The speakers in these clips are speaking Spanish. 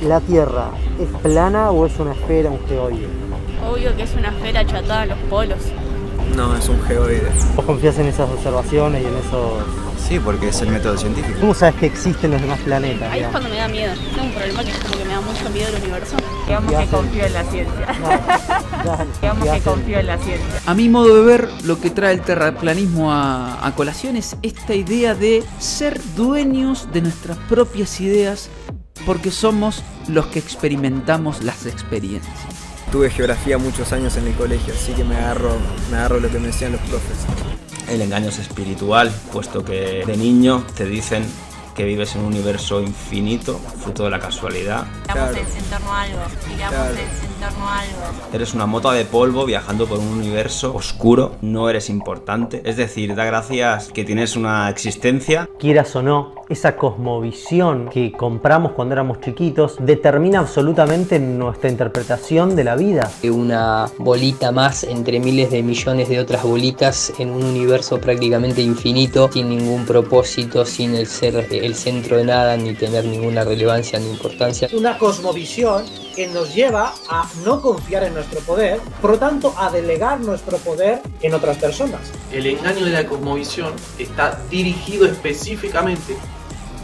¿Y la Tierra es plana o es una esfera, un geoide? Obvio que es una esfera achatada a los polos. No, es un geoide. ¿Vos confías en esas observaciones y en esos...? Sí, porque es el método científico. ¿Cómo sabes que existen los demás planetas? Ahí es digamos? cuando me da miedo. Tengo un problema que es como que me da mucho miedo el universo. Digamos ¿Qué que hacen? confío en la ciencia. Dale, Digamos ¿qué que hacen? confío en la ciencia. A mi modo de ver, lo que trae el terraplanismo a colación es esta idea de ser dueños de nuestras propias ideas porque somos los que experimentamos las experiencias. Tuve geografía muchos años en el colegio, así que me agarro lo que me decían los profes. El engaño es espiritual, puesto que de niño te dicen que vives en un universo infinito, fruto de la casualidad. Claro. En torno a algo, digamos Claro. en torno a algo. Eres una mota de polvo viajando por un universo oscuro, no eres importante. Es decir, da gracias que tienes una existencia. Quieras o no, esa cosmovisión que compramos cuando éramos chiquitos determina absolutamente nuestra interpretación de la vida. Una bolita más entre miles de millones de otras bolitas en un universo prácticamente infinito, sin ningún propósito, sin el ser el centro de nada, ni tener ninguna relevancia ni importancia. Una cosmovisión que nos lleva a no confiar en nuestro poder, por lo tanto a delegar nuestro poder en otras personas. El engaño de la cosmovisión está dirigido específicamente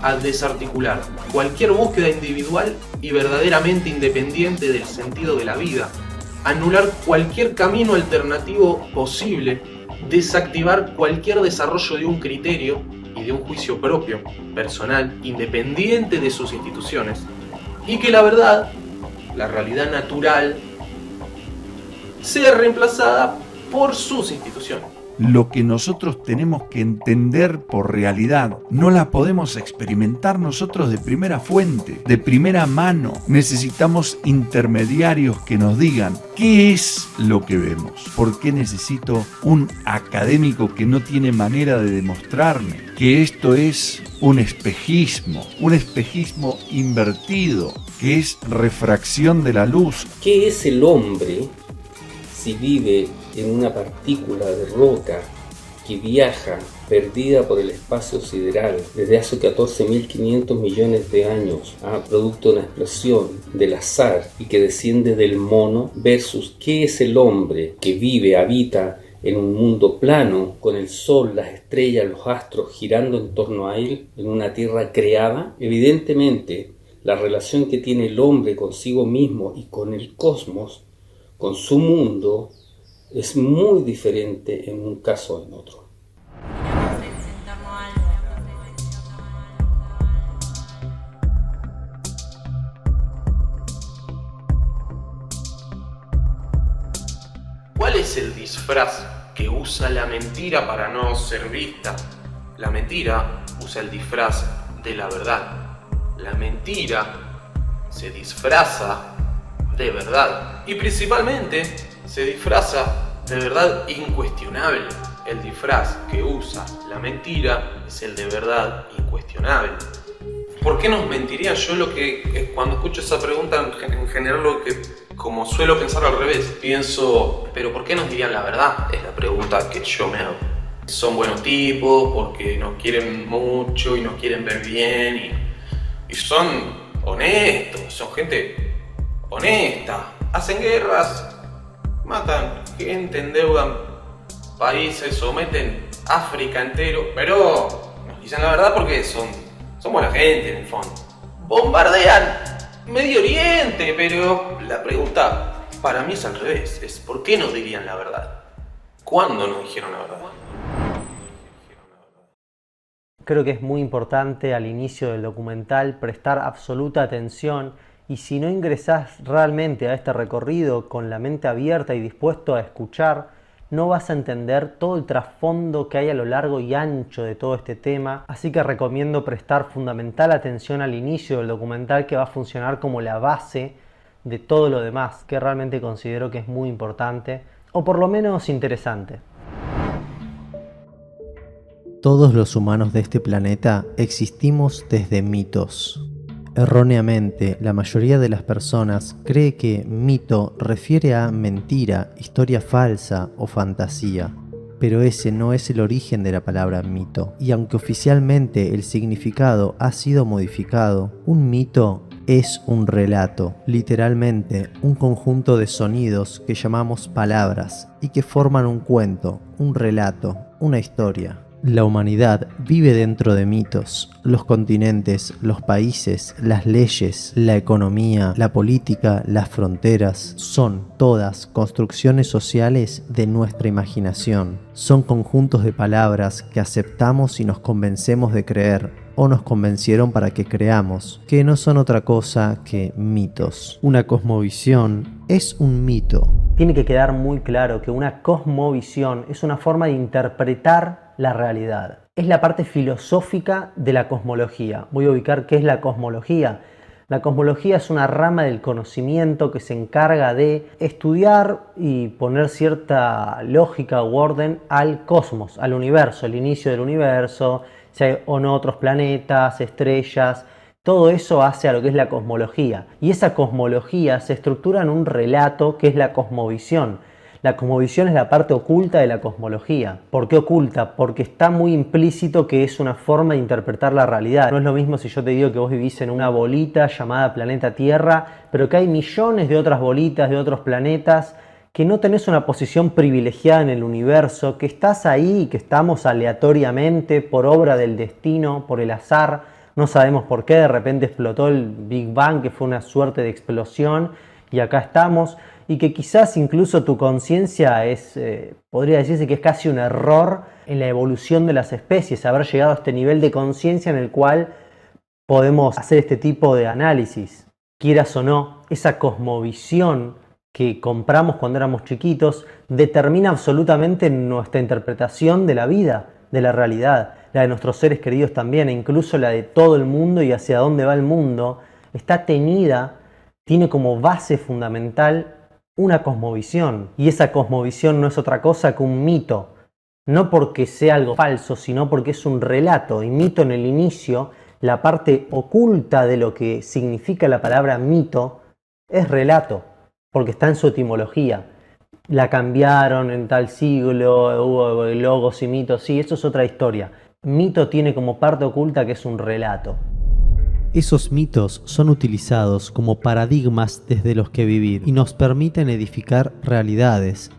a desarticular cualquier búsqueda individual y verdaderamente independiente del sentido de la vida, anular cualquier camino alternativo posible, desactivar cualquier desarrollo de un criterio y de un juicio propio, personal, independiente de sus instituciones, y que la verdad, la realidad natural, sea reemplazada por sus instituciones. Lo que nosotros tenemos que entender por realidad, no la podemos experimentar nosotros de primera fuente, de primera mano. Necesitamos intermediarios que nos digan qué es lo que vemos. ¿Por qué necesito un académico que no tiene manera de demostrarme que esto es un espejismo invertido, que es refracción de la luz? ¿Qué es el hombre si vive en una partícula de roca que viaja perdida por el espacio sideral desde hace 14.500 millones de años, producto de una explosión del azar y que desciende del mono, versus qué es el hombre que vive, habita en un mundo plano, con el sol, las estrellas, los astros girando en torno a él, en una tierra creada? Evidentemente, la relación que tiene el hombre consigo mismo y con el cosmos, con su mundo, es muy diferente en un caso o en otro. En torno a algo. ¿Cuál es el disfraz que usa la mentira para no ser vista? La mentira usa el disfraz de la verdad. La mentira se disfraza de verdad. Y principalmente se disfraza de verdad incuestionable. El disfraz que usa la mentira es el de verdad incuestionable. ¿Por qué nos mentirían? Yo cuando escucho esa pregunta, en general lo que, como suelo pensar al revés, pienso, pero ¿por qué nos dirían la verdad? Es la pregunta que yo me hago. Son buenos tipos, porque nos quieren mucho y nos quieren ver bien y son honestos, son gente honesta, hacen guerras, matan gente, endeudan países, someten África entero, pero nos dicen la verdad porque son buena gente en el fondo. Bombardean Medio Oriente, pero la pregunta para mí es al revés, es ¿por qué nos dirían la verdad? ¿Cuándo nos dijeron la verdad? Creo que es muy importante al inicio del documental prestar absoluta atención, y si no ingresás realmente a este recorrido con la mente abierta y dispuesto a escuchar, no vas a entender todo el trasfondo que hay a lo largo y ancho de todo este tema. Así que recomiendo prestar fundamental atención al inicio del documental, que va a funcionar como la base de todo lo demás, que realmente considero que es muy importante, o por lo menos interesante. Todos los humanos de este planeta existimos desde mitos. Erróneamente, la mayoría de las personas cree que mito refiere a mentira, historia falsa o fantasía, pero ese no es el origen de la palabra mito, y aunque oficialmente el significado ha sido modificado, un mito es un relato, literalmente un conjunto de sonidos que llamamos palabras y que forman un cuento, un relato, una historia. La humanidad vive dentro de mitos. Los continentes, los países, las leyes, la economía, la política, las fronteras, son todas construcciones sociales de nuestra imaginación. Son conjuntos de palabras que aceptamos y nos convencemos de creer, o nos convencieron para que creamos, que no son otra cosa que mitos. Una cosmovisión es un mito. Tiene que quedar muy claro que una cosmovisión es una forma de interpretar la realidad. Es la parte filosófica de la cosmología. Voy a ubicar qué es la cosmología. La cosmología es una rama del conocimiento que se encarga de estudiar y poner cierta lógica u orden al cosmos, al universo, el inicio del universo, si hay o no otros planetas, estrellas. Todo eso hace a lo que es la cosmología. Y esa cosmología se estructura en un relato que es la cosmovisión. La cosmovisión es la parte oculta de la cosmología. ¿Por qué oculta? Porque está muy implícito que es una forma de interpretar la realidad. No es lo mismo si yo te digo que vos vivís en una bolita llamada planeta Tierra, pero que hay millones de otras bolitas de otros planetas, que no tenés una posición privilegiada en el universo, que estás ahí y que estamos aleatoriamente por obra del destino, por el azar. No sabemos por qué, de repente explotó el Big Bang, que fue una suerte de explosión, y acá estamos. Y que quizás incluso tu conciencia es, podría decirse que es casi un error en la evolución de las especies, haber llegado a este nivel de conciencia en el cual podemos hacer este tipo de análisis. Quieras o no, esa cosmovisión que compramos cuando éramos chiquitos determina absolutamente nuestra interpretación de la vida, de la realidad, la de nuestros seres queridos también, e incluso la de todo el mundo y hacia dónde va el mundo. Está teñida, tiene como base fundamental una cosmovisión, y esa cosmovisión no es otra cosa que un mito, no porque sea algo falso, sino porque es un relato. Y mito en el inicio, la parte oculta de lo que significa la palabra mito, es relato, porque está en su etimología. La cambiaron en tal siglo, hubo logos y mitos, sí, eso es otra historia. Mito tiene como parte oculta que es un relato. Esos mitos son utilizados como paradigmas desde los que vivir y nos permiten edificar realidades.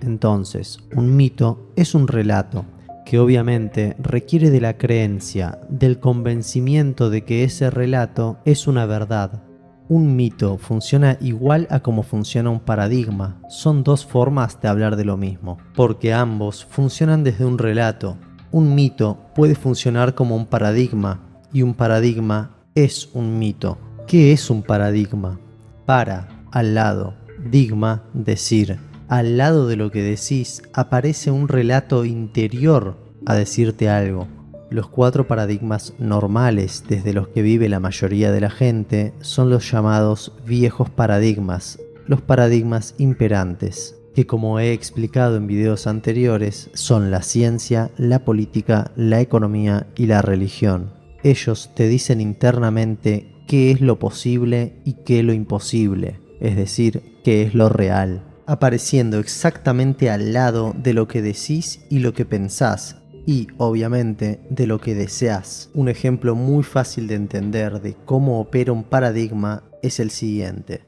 Entonces, un mito es un relato que obviamente requiere de la creencia, del convencimiento de que ese relato es una verdad. Un mito funciona igual a como funciona un paradigma. Son dos formas de hablar de lo mismo, porque ambos funcionan desde un relato. Un mito puede funcionar como un paradigma, y un paradigma es un mito. ¿Qué es un paradigma? Para, al lado, digma, decir. Al lado de lo que decís aparece un relato interior a decirte algo. Los 4 paradigmas normales desde los que vive la mayoría de la gente son los llamados viejos paradigmas, los paradigmas imperantes, que como he explicado en videos anteriores son la ciencia, la política, la economía y la religión. Ellos te dicen internamente qué es lo posible y qué es lo imposible, es decir, qué es lo real, apareciendo exactamente al lado de lo que decís y lo que pensás, y, obviamente, de lo que deseas. Un ejemplo muy fácil de entender de cómo opera un paradigma es el siguiente.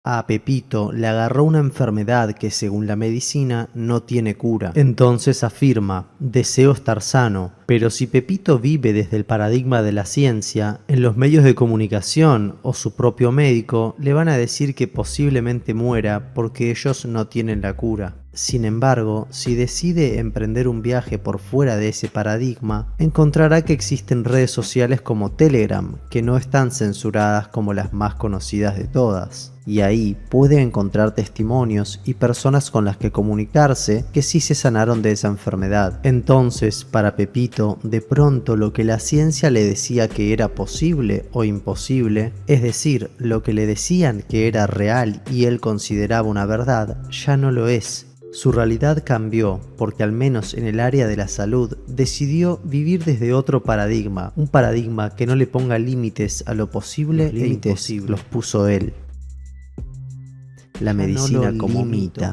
A Pepito le agarró una enfermedad que, según la medicina, no tiene cura. Entonces afirma, deseo estar sano. Pero si Pepito vive desde el paradigma de la ciencia, en los medios de comunicación o su propio médico le van a decir que posiblemente muera porque ellos no tienen la cura. Sin embargo, si decide emprender un viaje por fuera de ese paradigma, encontrará que existen redes sociales como Telegram, que no están censuradas como las más conocidas de todas. Y ahí puede encontrar testimonios y personas con las que comunicarse que sí se sanaron de esa enfermedad. Entonces, para Pepito, de pronto lo que la ciencia le decía que era posible o imposible, es decir, lo que le decían que era real y él consideraba una verdad, ya no lo es. Su realidad cambió porque, al menos en el área de la salud, decidió vivir desde otro paradigma, un paradigma que no le ponga límites a lo posible e imposible. Los puso él. La medicina como mito.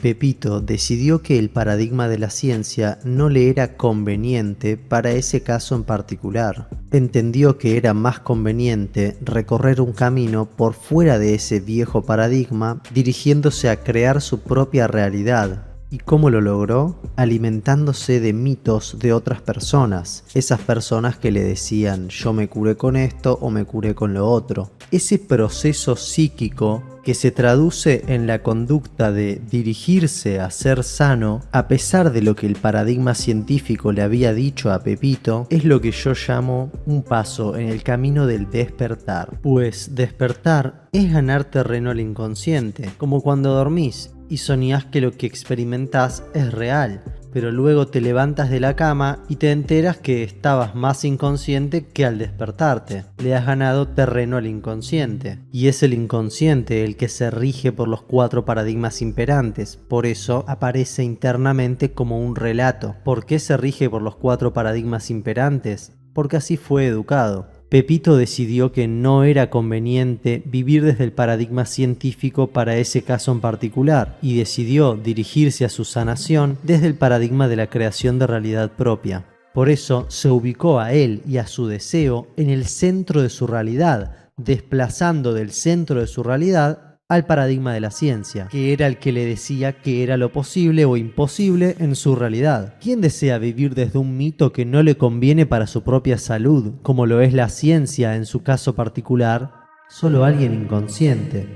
Pepito decidió que el paradigma de la ciencia no le era conveniente para ese caso en particular. Entendió que era más conveniente recorrer un camino por fuera de ese viejo paradigma, dirigiéndose a crear su propia realidad. ¿Y cómo lo logró? Alimentándose de mitos de otras personas. Esas personas que le decían yo me curé con esto o me curé con lo otro. Ese proceso psíquico que se traduce en la conducta de dirigirse a ser sano a pesar de lo que el paradigma científico le había dicho a Pepito, es lo que yo llamo un paso en el camino del despertar. Pues despertar es ganar terreno al inconsciente, como cuando dormís y soñás que lo que experimentás es real, pero luego te levantas de la cama y te enteras que estabas más inconsciente que al despertarte. Le has ganado terreno al inconsciente. Y es el inconsciente el que se rige por los 4 paradigmas imperantes. Por eso aparece internamente como un relato. ¿Por qué se rige por los 4 paradigmas imperantes? Porque así fue educado. Pepito decidió que no era conveniente vivir desde el paradigma científico para ese caso en particular y decidió dirigirse a su sanación desde el paradigma de la creación de realidad propia. Por eso se ubicó a él y a su deseo en el centro de su realidad, desplazando del centro de su realidad al paradigma de la ciencia, que era el que le decía que era lo posible o imposible en su realidad. ¿Quién desea vivir desde un mito que no le conviene para su propia salud, como lo es la ciencia en su caso particular? Solo alguien inconsciente.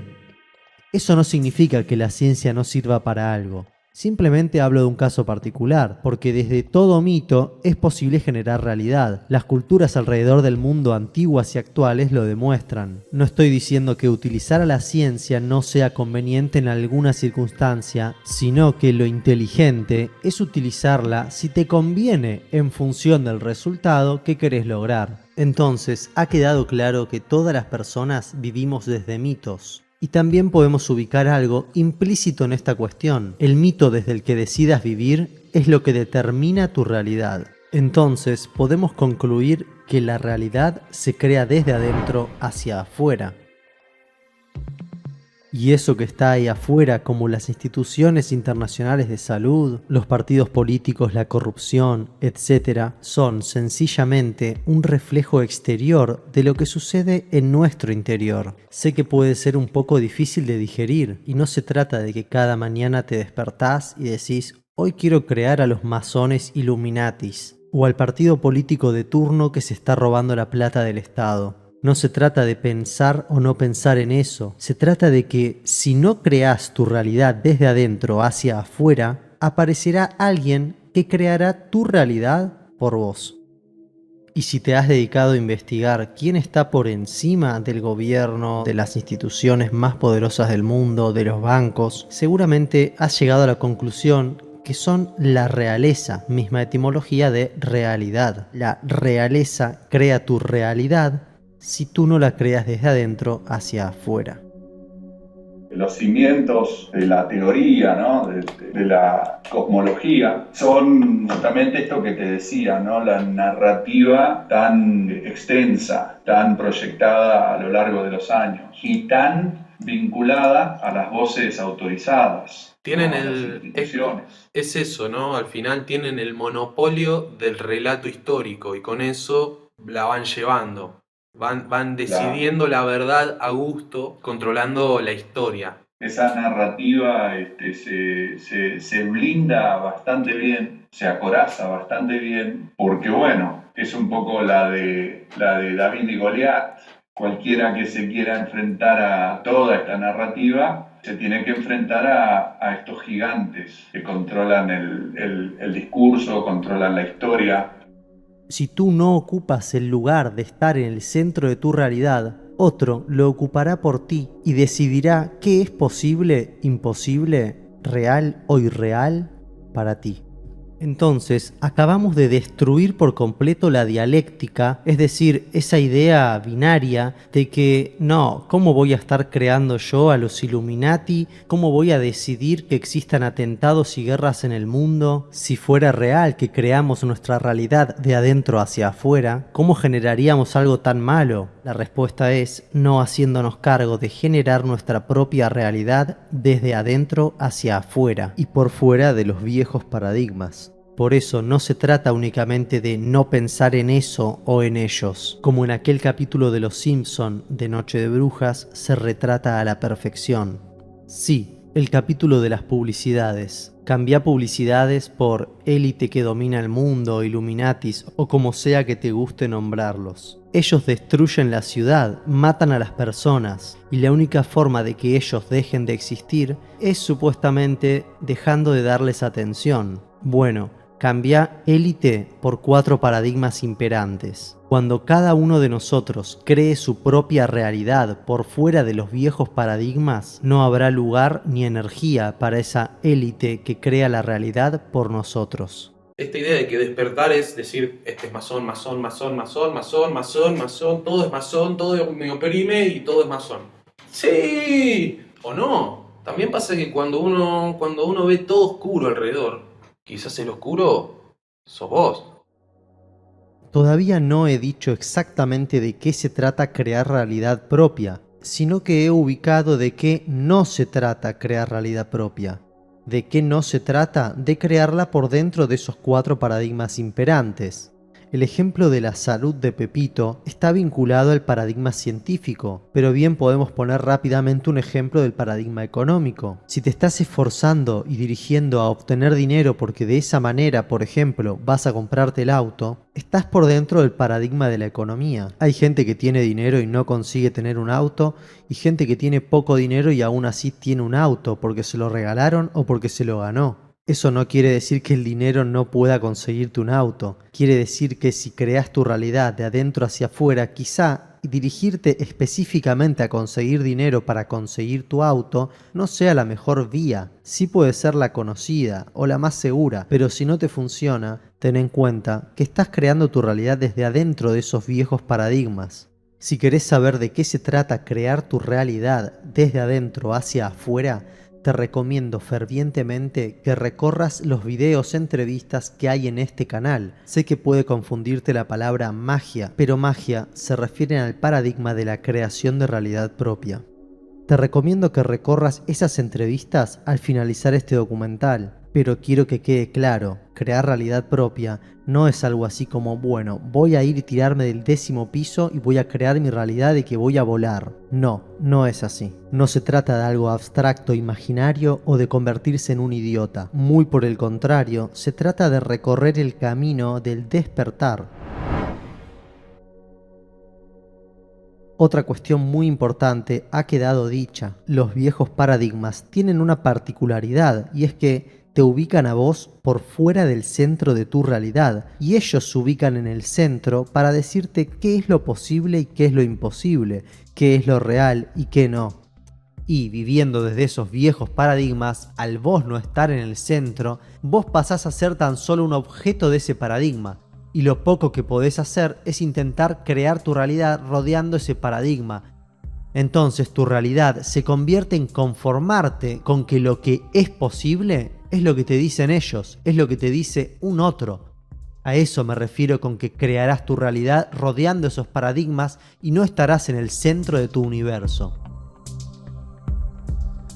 Eso no significa que la ciencia no sirva para algo. Simplemente hablo de un caso particular, porque desde todo mito es posible generar realidad. Las culturas alrededor del mundo antiguas y actuales lo demuestran. No estoy diciendo que utilizar a la ciencia no sea conveniente en alguna circunstancia, sino que lo inteligente es utilizarla si te conviene en función del resultado que querés lograr. Entonces, ha quedado claro que todas las personas vivimos desde mitos. Y también podemos ubicar algo implícito en esta cuestión. El mito desde el que decidas vivir es lo que determina tu realidad. Entonces podemos concluir que la realidad se crea desde adentro hacia afuera. Y eso que está ahí afuera, como las instituciones internacionales de salud, los partidos políticos, la corrupción, etc., son sencillamente un reflejo exterior de lo que sucede en nuestro interior. Sé que puede ser un poco difícil de digerir, y no se trata de que cada mañana te despertás y decís hoy quiero crear a los masones Illuminatis, o al partido político de turno que se está robando la plata del Estado. No se trata de pensar o no pensar en eso, se trata de que si no creás tu realidad desde adentro hacia afuera, aparecerá alguien que creará tu realidad por vos. Y si te has dedicado a investigar quién está por encima del gobierno, de las instituciones más poderosas del mundo, de los bancos, seguramente has llegado a la conclusión que son la realeza, misma etimología de realidad. La realeza crea tu realidad si tú no la creas desde adentro hacia afuera. Los cimientos de la teoría, ¿no? de la cosmología, son justamente esto que te decía, ¿no? La narrativa tan extensa, tan proyectada a lo largo de los años y tan vinculada a las voces autorizadas. Tienen es eso, ¿no? Al final tienen el monopolio del relato histórico y con eso la van llevando. Van decidiendo la verdad a gusto, controlando la historia. Esa narrativa se blinda bastante bien, se acoraza bastante bien, porque bueno, es un poco la de David y Goliat. Cualquiera que se quiera enfrentar a toda esta narrativa se tiene que enfrentar a estos gigantes que controlan el discurso, controlan la historia. Si tú no ocupas el lugar de estar en el centro de tu realidad, otro lo ocupará por ti y decidirá qué es posible, imposible, real o irreal para ti. Entonces, acabamos de destruir por completo la dialéctica, es decir, esa idea binaria de que no, ¿cómo voy a estar creando yo a los Illuminati? ¿Cómo voy a decidir que existan atentados y guerras en el mundo? Si fuera real que creamos nuestra realidad de adentro hacia afuera, ¿cómo generaríamos algo tan malo? La respuesta es no haciéndonos cargo de generar nuestra propia realidad desde adentro hacia afuera y por fuera de los viejos paradigmas. Por eso no se trata únicamente de no pensar en eso o en ellos, como en aquel capítulo de Los Simpson de Noche de Brujas se retrata a la perfección. Sí, el capítulo de las publicidades. Cambia publicidades por élite que domina el mundo, Illuminatis o como sea que te guste nombrarlos. Ellos destruyen la ciudad, matan a las personas y la única forma de que ellos dejen de existir es supuestamente dejando de darles atención. Bueno, cambia élite por 4 paradigmas imperantes. Cuando cada uno de nosotros cree su propia realidad por fuera de los viejos paradigmas, no habrá lugar ni energía para esa élite que crea la realidad por nosotros. Esta idea de que despertar es decir, este es masón, masón, masón, masón, masón, masón, masón, todo es masón, todo me oprime y todo es masón. ¡Sí! ¿O no? También pasa que cuando uno ve todo oscuro alrededor, quizás el oscuro sos vos. Todavía no he dicho exactamente de qué se trata crear realidad propia, sino que he ubicado de qué no se trata crear realidad propia. ¿De qué no se trata? De crearla por dentro de esos 4 paradigmas imperantes. El ejemplo de la salud de Pepito está vinculado al paradigma científico, pero bien podemos poner rápidamente un ejemplo del paradigma económico. Si te estás esforzando y dirigiendo a obtener dinero porque de esa manera, por ejemplo, vas a comprarte el auto, estás por dentro del paradigma de la economía. Hay gente que tiene dinero y no consigue tener un auto, y gente que tiene poco dinero y aún así tiene un auto porque se lo regalaron o porque se lo ganó. Eso no quiere decir que el dinero no pueda conseguirte un auto. Quiere decir que si creas tu realidad de adentro hacia afuera, quizá dirigirte específicamente a conseguir dinero para conseguir tu auto no sea la mejor vía. Sí puede ser la conocida o la más segura, pero si no te funciona, ten en cuenta que estás creando tu realidad desde adentro de esos viejos paradigmas. Si querés saber de qué se trata crear tu realidad desde adentro hacia afuera, te recomiendo fervientemente que recorras los videos entrevistas que hay en este canal. Sé que puede confundirte la palabra magia, pero magia se refiere al paradigma de la creación de realidad propia. Te recomiendo que recorras esas entrevistas al finalizar este documental, pero quiero que quede claro, crear realidad propia no es algo así como, bueno, voy a ir y tirarme del 10º piso y voy a crear mi realidad de que voy a volar. No, no es así. No se trata de algo abstracto, imaginario o de convertirse en un idiota. Muy por el contrario, se trata de recorrer el camino del despertar. Otra cuestión muy importante ha quedado dicha. Los viejos paradigmas tienen una particularidad y es que te ubican a vos por fuera del centro de tu realidad y ellos se ubican en el centro para decirte qué es lo posible y qué es lo imposible, qué es lo real y qué no. Y viviendo desde esos viejos paradigmas, al vos no estar en el centro, vos pasás a ser tan solo un objeto de ese paradigma. Y lo poco que podés hacer es intentar crear tu realidad rodeando ese paradigma. Entonces tu realidad se convierte en conformarte con que lo que es posible es lo que te dicen ellos, es lo que te dice un otro. A eso me refiero con que crearás tu realidad rodeando esos paradigmas y no estarás en el centro de tu universo.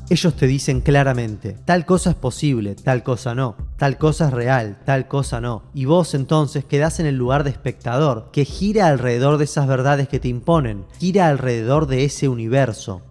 Ellos te dicen claramente, tal cosa es posible, tal cosa no, tal cosa es real, tal cosa no. Y vos entonces quedás en el lugar de espectador, que gira alrededor de esas verdades que te imponen, gira alrededor de ese universo.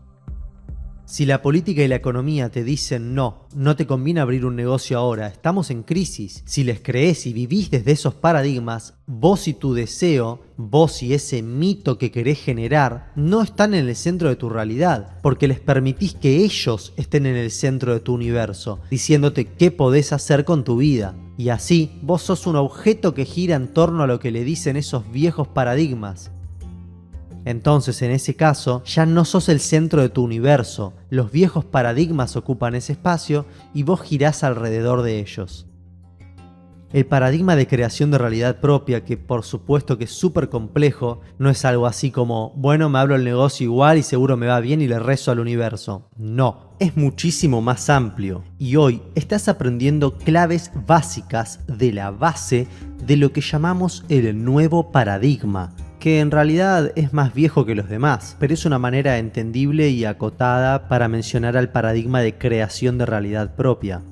Si la política y la economía te dicen no te conviene abrir un negocio ahora, estamos en crisis. Si les creés y vivís desde esos paradigmas, vos y tu deseo, vos y ese mito que querés generar, no están en el centro de tu realidad, porque les permitís que ellos estén en el centro de tu universo, diciéndote qué podés hacer con tu vida. Y así, vos sos un objeto que gira en torno a lo que le dicen esos viejos paradigmas. Entonces, en ese caso, ya no sos el centro de tu universo, los viejos paradigmas ocupan ese espacio y vos girás alrededor de ellos. El paradigma de creación de realidad propia, que por supuesto que es súper complejo, no es algo así como, bueno, me hablo el negocio igual y seguro me va bien y le rezo al universo. No, es muchísimo más amplio. Y hoy estás aprendiendo claves básicas de la base de lo que llamamos el nuevo paradigma, que en realidad es más viejo que los demás, pero es una manera entendible y acotada para mencionar al paradigma de creación de realidad propia.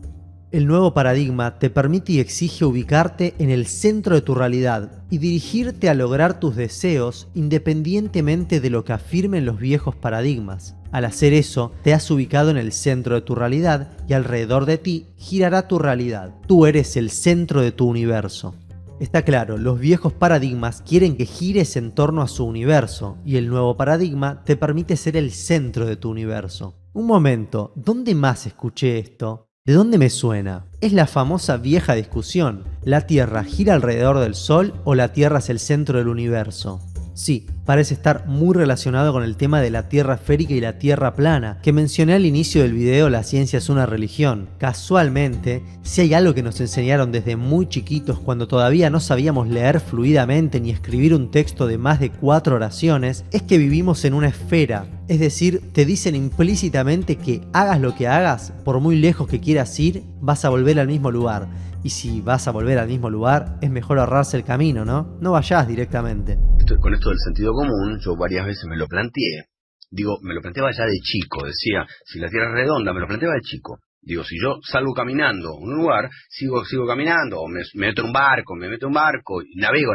El nuevo paradigma te permite y exige ubicarte en el centro de tu realidad y dirigirte a lograr tus deseos independientemente de lo que afirmen los viejos paradigmas. Al hacer eso, te has ubicado en el centro de tu realidad y alrededor de ti girará tu realidad. Tú eres el centro de tu universo. Está claro, los viejos paradigmas quieren que gires en torno a su universo y el nuevo paradigma te permite ser el centro de tu universo. Un momento, ¿dónde más escuché esto? ¿De dónde me suena? Es la famosa vieja discusión. ¿La Tierra gira alrededor del Sol o la Tierra es el centro del universo? Sí, parece estar muy relacionado con el tema de la Tierra esférica y la Tierra plana, que mencioné al inicio del video La ciencia es una religión. Casualmente, si hay algo que nos enseñaron desde muy chiquitos cuando todavía no sabíamos leer fluidamente ni escribir un texto de más de 4 oraciones, es que vivimos en una esfera. Es decir, te dicen implícitamente que hagas lo que hagas, por muy lejos que quieras ir, vas a volver al mismo lugar. Y si vas a volver al mismo lugar, es mejor ahorrarse el camino, ¿no? No vayas directamente. Con esto del sentido común, yo varias veces me lo planteé. Digo, me lo planteaba ya de chico. Decía, si la Tierra es redonda, me lo planteaba de chico. Digo, si yo salgo caminando a un lugar, sigo caminando, o me meto en un barco, y navego,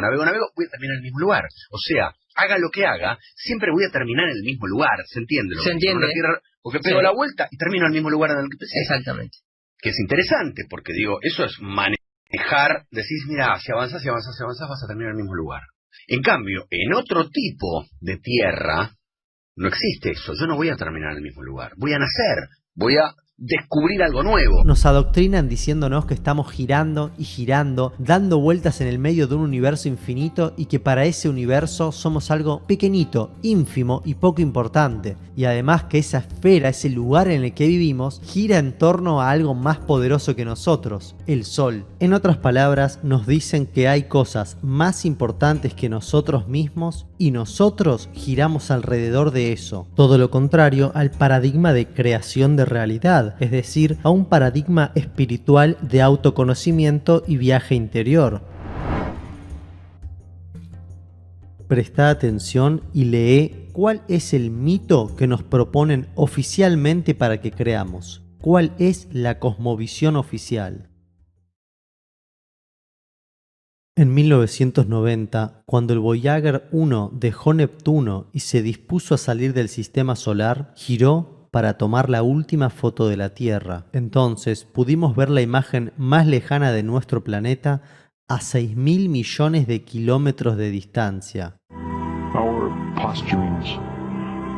voy a terminar en el mismo lugar. O sea, haga lo que haga, siempre voy a terminar en el mismo lugar. ¿Se entiende? Se entiende. Porque pego la vuelta y termino en el mismo lugar en el que empecé. Exactamente. Que es interesante, porque digo, eso es manejar, decís, mira, si avanzas, vas a terminar en el mismo lugar. En cambio, en otro tipo de tierra, no existe eso. Yo no voy a terminar en el mismo lugar. Voy a nacer, voy a descubrir algo nuevo. Nos adoctrinan diciéndonos que estamos girando y girando, dando vueltas en el medio de un universo infinito y que para ese universo somos algo pequeñito, ínfimo y poco importante. Y además que esa esfera, ese lugar en el que vivimos, gira en torno a algo más poderoso que nosotros, el Sol. En otras palabras, nos dicen que hay cosas más importantes que nosotros mismos y nosotros giramos alrededor de eso. Todo lo contrario al paradigma de creación de realidad, es decir, a un paradigma espiritual de autoconocimiento y viaje interior. Presta atención y lee cuál es el mito que nos proponen oficialmente para que creamos. ¿Cuál es la cosmovisión oficial? En 1990, cuando el Voyager 1 dejó Neptuno y se dispuso a salir del sistema solar, giró para tomar la última foto de la Tierra. Entonces pudimos ver la imagen más lejana de nuestro planeta a 6.000 millones de kilómetros de distancia. Our posturings,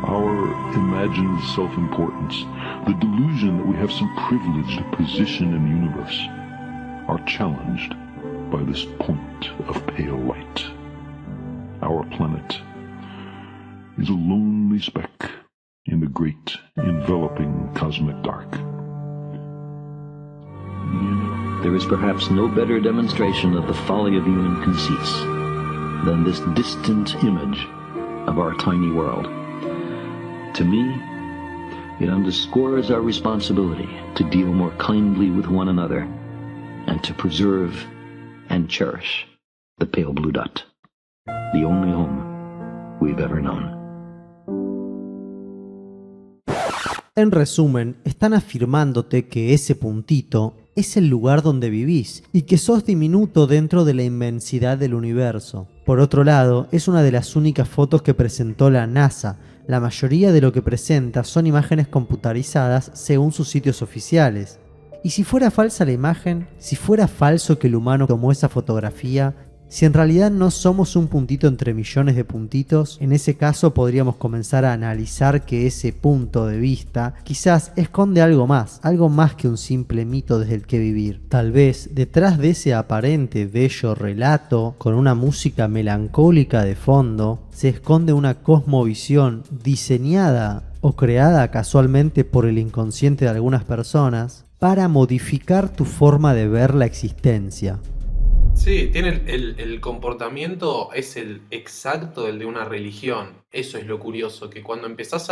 our imagined self-importance, the delusion that we have some privileged position in the universe, are challenged by this point of pale light. Our planet is a lonely speck in the great enveloping cosmic dark. There is perhaps no better demonstration of the folly of human conceits than this distant image of our tiny world. To me, it underscores our responsibility to deal more kindly with one another and to preserve and cherish the pale blue dot, the only home we've ever known. En resumen, están afirmándote que ese puntito es el lugar donde vivís y que sos diminuto dentro de la inmensidad del universo. Por otro lado, es una de las únicas fotos que presentó la NASA. La mayoría de lo que presenta son imágenes computarizadas según sus sitios oficiales. ¿Y si fuera falsa la imagen? ¿Si fuera falso que el humano tomó esa fotografía? Si en realidad no somos un puntito entre millones de puntitos, en ese caso podríamos comenzar a analizar que ese punto de vista quizás esconde algo más que un simple mito desde el que vivir. Tal vez detrás de ese aparente bello relato, con una música melancólica de fondo, se esconde una cosmovisión diseñada o creada casualmente por el inconsciente de algunas personas para modificar tu forma de ver la existencia. Sí, tiene el comportamiento es el exacto del de una religión. Eso es lo curioso, que cuando empezás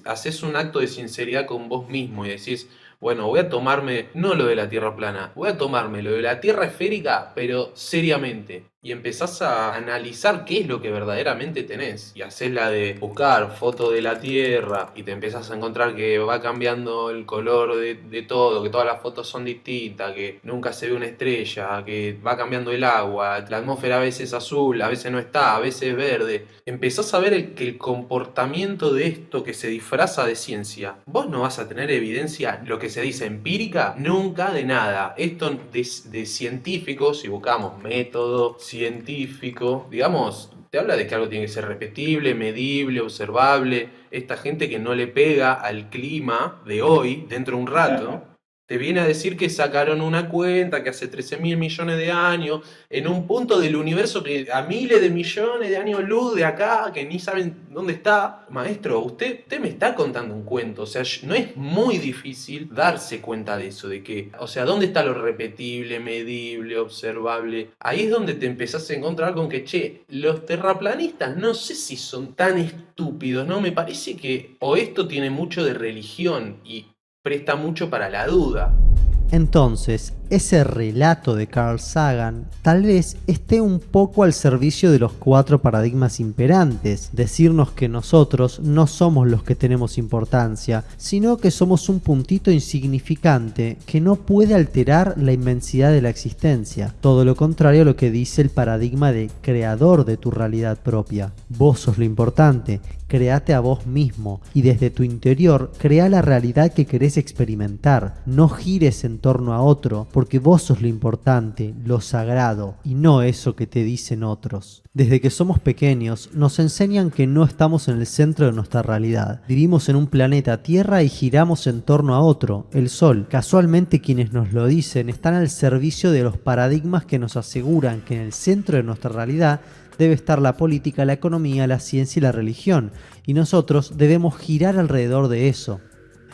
haces un acto de sinceridad con vos mismo y decís, bueno, voy a tomarme, no lo de la Tierra plana, voy a tomarme lo de la Tierra esférica, pero seriamente. Y empezás a analizar qué es lo que verdaderamente tenés. Y haces la de buscar fotos de la Tierra y te empezás a encontrar que va cambiando el color de todo, que todas las fotos son distintas, que nunca se ve una estrella, que va cambiando el agua, la atmósfera a veces es azul, a veces no está, a veces es verde. Empezás a ver que el comportamiento de esto que se disfraza de ciencia, vos no vas a tener evidencia, lo que se dice empírica, nunca de nada. Esto de científicos, si buscamos método científico, digamos, te habla de que algo tiene que ser repetible, medible, observable. Esta gente que no le pega al clima de hoy, dentro de un rato, te viene a decir que sacaron una cuenta que hace 13.000 millones de años, en un punto del universo que a miles de millones de años luz de acá, que ni saben dónde está. Maestro, usted me está contando un cuento, o sea, no es muy difícil darse cuenta de eso, de que, o sea, ¿dónde está lo repetible, medible, observable? Ahí es donde te empezás a encontrar con que, che, los terraplanistas no sé si son tan estúpidos, ¿no? Me parece que o esto tiene mucho de religión y presta mucho para la duda. Entonces, ese relato de Carl Sagan tal vez esté un poco al servicio de los 4 paradigmas imperantes, decirnos que nosotros no somos los que tenemos importancia, sino que somos un puntito insignificante que no puede alterar la inmensidad de la existencia, todo lo contrario a lo que dice el paradigma de creador de tu realidad propia. Vos sos lo importante, créate a vos mismo y desde tu interior crea la realidad que querés experimentar, no gires en torno a otro, porque vos sos lo importante, lo sagrado, y no eso que te dicen otros. Desde que somos pequeños nos enseñan que no estamos en el centro de nuestra realidad. Vivimos en un planeta Tierra y giramos en torno a otro, el Sol. Casualmente quienes nos lo dicen están al servicio de los paradigmas que nos aseguran que en el centro de nuestra realidad debe estar la política, la economía, la ciencia y la religión, y nosotros debemos girar alrededor de eso.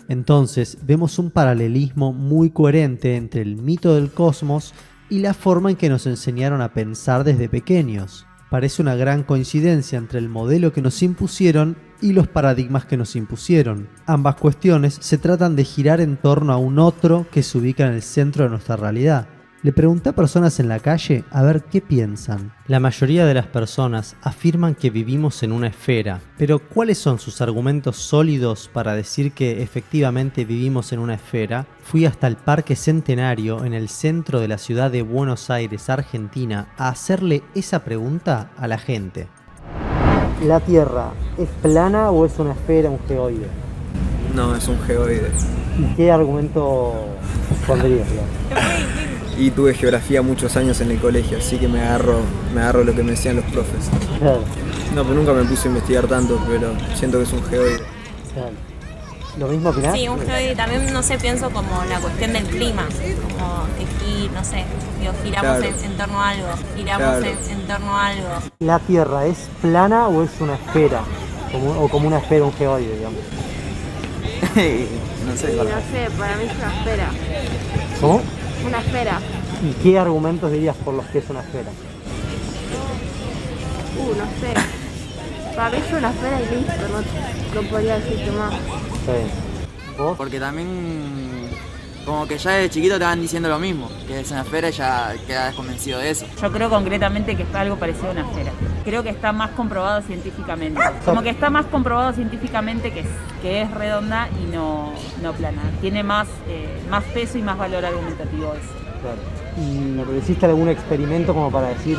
Entonces vemos un paralelismo muy coherente entre el mito del cosmos y la forma en que nos enseñaron a pensar desde pequeños. Parece una gran coincidencia entre el modelo que nos impusieron y los paradigmas que nos impusieron. Ambas cuestiones se tratan de girar en torno a un otro que se ubica en el centro de nuestra realidad. Le pregunté a personas en la calle a ver qué piensan. La mayoría de las personas afirman que vivimos en una esfera, pero ¿cuáles son sus argumentos sólidos para decir que efectivamente vivimos en una esfera? Fui hasta el Parque Centenario en el centro de la ciudad de Buenos Aires, Argentina, a hacerle esa pregunta a la gente. ¿La Tierra es plana o es una esfera, un geoide? No, es un geoide. ¿Y qué argumento pondrías? Y tuve geografía muchos años en el colegio, así que me agarro lo que me decían los profes. Claro. No, pero nunca me puse a investigar tanto, pero siento que es un geoide. Claro. ¿Lo mismo opinás? Sí, un geoide. También, no sé, pienso como la cuestión del clima, como que no sé, digo, giramos Claro. en torno a algo, giramos Claro. en torno a algo. ¿La Tierra es plana o es una esfera? O como una esfera, un geoide, digamos. No sé, para mí es una esfera. ¿Cómo? Una esfera. ¿Y qué argumentos dirías por los que es una esfera? No sé. Para mí es una esfera y listo, no podría decirte más. ¿Vos? Porque también como que ya desde chiquito te van diciendo lo mismo, que es una esfera y ya quedas convencido de eso. Yo creo concretamente que es algo parecido a una esfera. Creo que está más comprobado científicamente. Como que está más comprobado científicamente que es redonda y no plana. Tiene más peso y más valor argumentativo eso. Claro. ¿Y hiciste algún experimento como para decir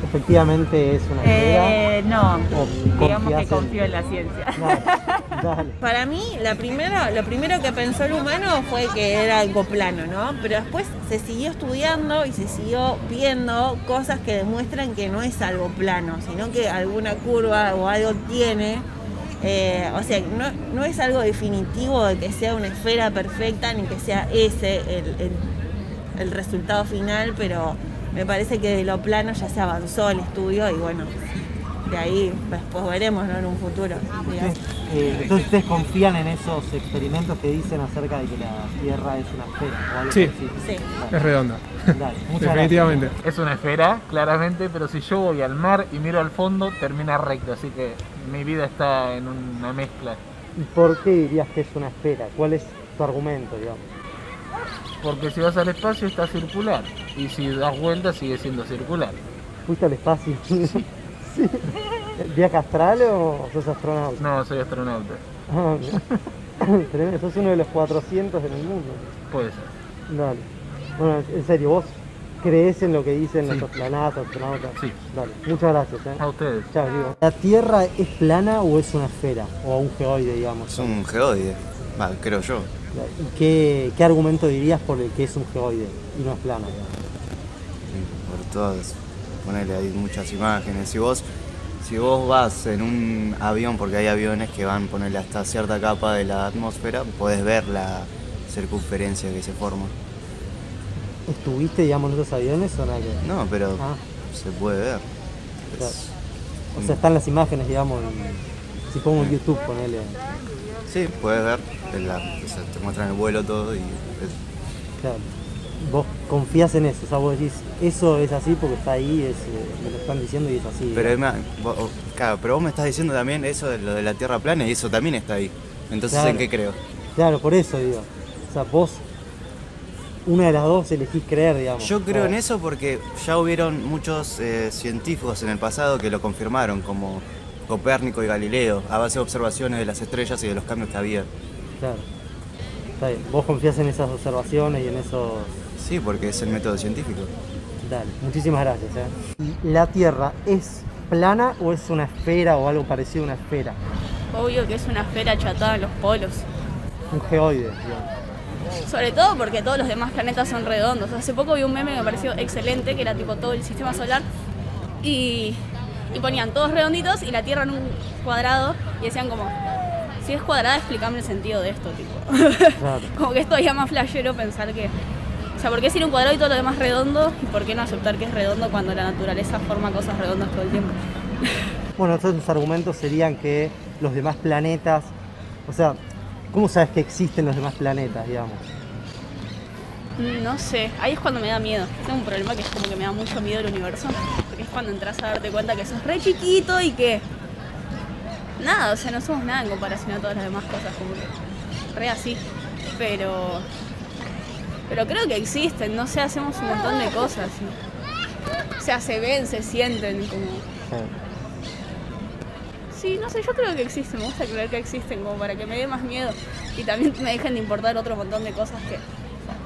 efectivamente es una esfera? No, ¿O digamos que confías confío en la ciencia. Dale. Para mí, lo primero que pensó el humano fue que era algo plano, ¿no? Pero después se siguió estudiando y se siguió viendo cosas que demuestran que no es algo plano, sino que alguna curva o algo tiene. O sea, no es algo definitivo de que sea una esfera perfecta ni que sea ese el resultado final, pero me parece que de lo plano ya se avanzó el estudio y bueno, de ahí después veremos, ¿no? En un futuro. digamos. Entonces ustedes confían en esos experimentos que dicen acerca de que la Tierra es una esfera o algo Sí. así. Sí. Es redonda. Dale, muchas Definitivamente. Es una esfera, claramente, pero si yo voy al mar y miro al fondo, termina recto, así que mi vida está en una mezcla. ¿Y por qué dirías que es una esfera? ¿Cuál es tu argumento, digamos? Porque si vas al espacio está circular, y si das vuelta sigue siendo circular. ¿Fuiste al espacio? Sí. ¿Viaje astral o sos astronauta? No, soy astronauta. Ah, tremendo, sos uno de los 400 en el mundo. Puede ser. Dale. Bueno, en serio, ¿vos creés en lo que dicen los astronautas? Sí. Dale, muchas gracias. A ustedes. Chao, digo. ¿La Tierra es plana o es una esfera? O un geoide, digamos. Es un geoide, creo yo. ¿Y qué argumento dirías por el que es un geoide y no es plana? Por todas, ponele ahí muchas imágenes. Si vos vas en un avión, porque hay aviones que van, ponerle hasta cierta capa de la atmósfera, podés ver la circunferencia que se forma. ¿Estuviste, digamos, en esos aviones o nada que ver? No, pero se puede ver. Claro. O sea, están las imágenes, digamos, si pongo en YouTube, ponele. Sí, puedes ver, te muestran el vuelo todo y... Claro. Vos confías en eso, o sea, vos decís, eso es así porque está ahí, me lo están diciendo y es así. Pero, claro, pero vos me estás diciendo también eso de lo de la Tierra plana y eso también está ahí. Entonces, claro. ¿En qué creo? Claro, por eso digo. O sea, vos, una de las dos elegís creer, digamos. Yo creo en eso porque ya hubieron muchos científicos en el pasado que lo confirmaron, como Copérnico y Galileo, a base de observaciones de las estrellas y de los cambios que había. Claro. Está bien. Vos confías en esas observaciones y en esos... Sí, porque es el método científico. Dale, muchísimas gracias. ¿La Tierra es plana o es una esfera o algo parecido a una esfera? Obvio que es una esfera achatada en los polos. Un geoide, digamos. Sobre todo porque todos los demás planetas son redondos. Hace poco vi un meme que me pareció excelente, que era tipo todo el sistema solar y ponían todos redonditos y la Tierra en un cuadrado y decían como, si es cuadrada explícame el sentido de esto, tipo. Claro. Como que es todavía más flashero pensar que... O sea, ¿por qué ser un cuadrado y todo lo demás redondo? ¿Y por qué no aceptar que es redondo cuando la naturaleza forma cosas redondas todo el tiempo? Bueno, entonces los argumentos serían que los demás planetas... O sea, ¿cómo sabes que existen los demás planetas, digamos? No sé, ahí es cuando me da miedo. Tengo un problema que es como que me da mucho miedo el universo. Porque es cuando entras a darte cuenta que sos re chiquito y que... Nada, o sea, no somos nada en comparación a todas las demás cosas, como que... Re así. Pero creo que existen, no sé, hacemos un montón de cosas. ¿Sí? O sea, se ven, se sienten como... Sí, no sé, yo creo que existen, me gusta creer que existen como para que me dé más miedo y también me dejen de importar otro montón de cosas que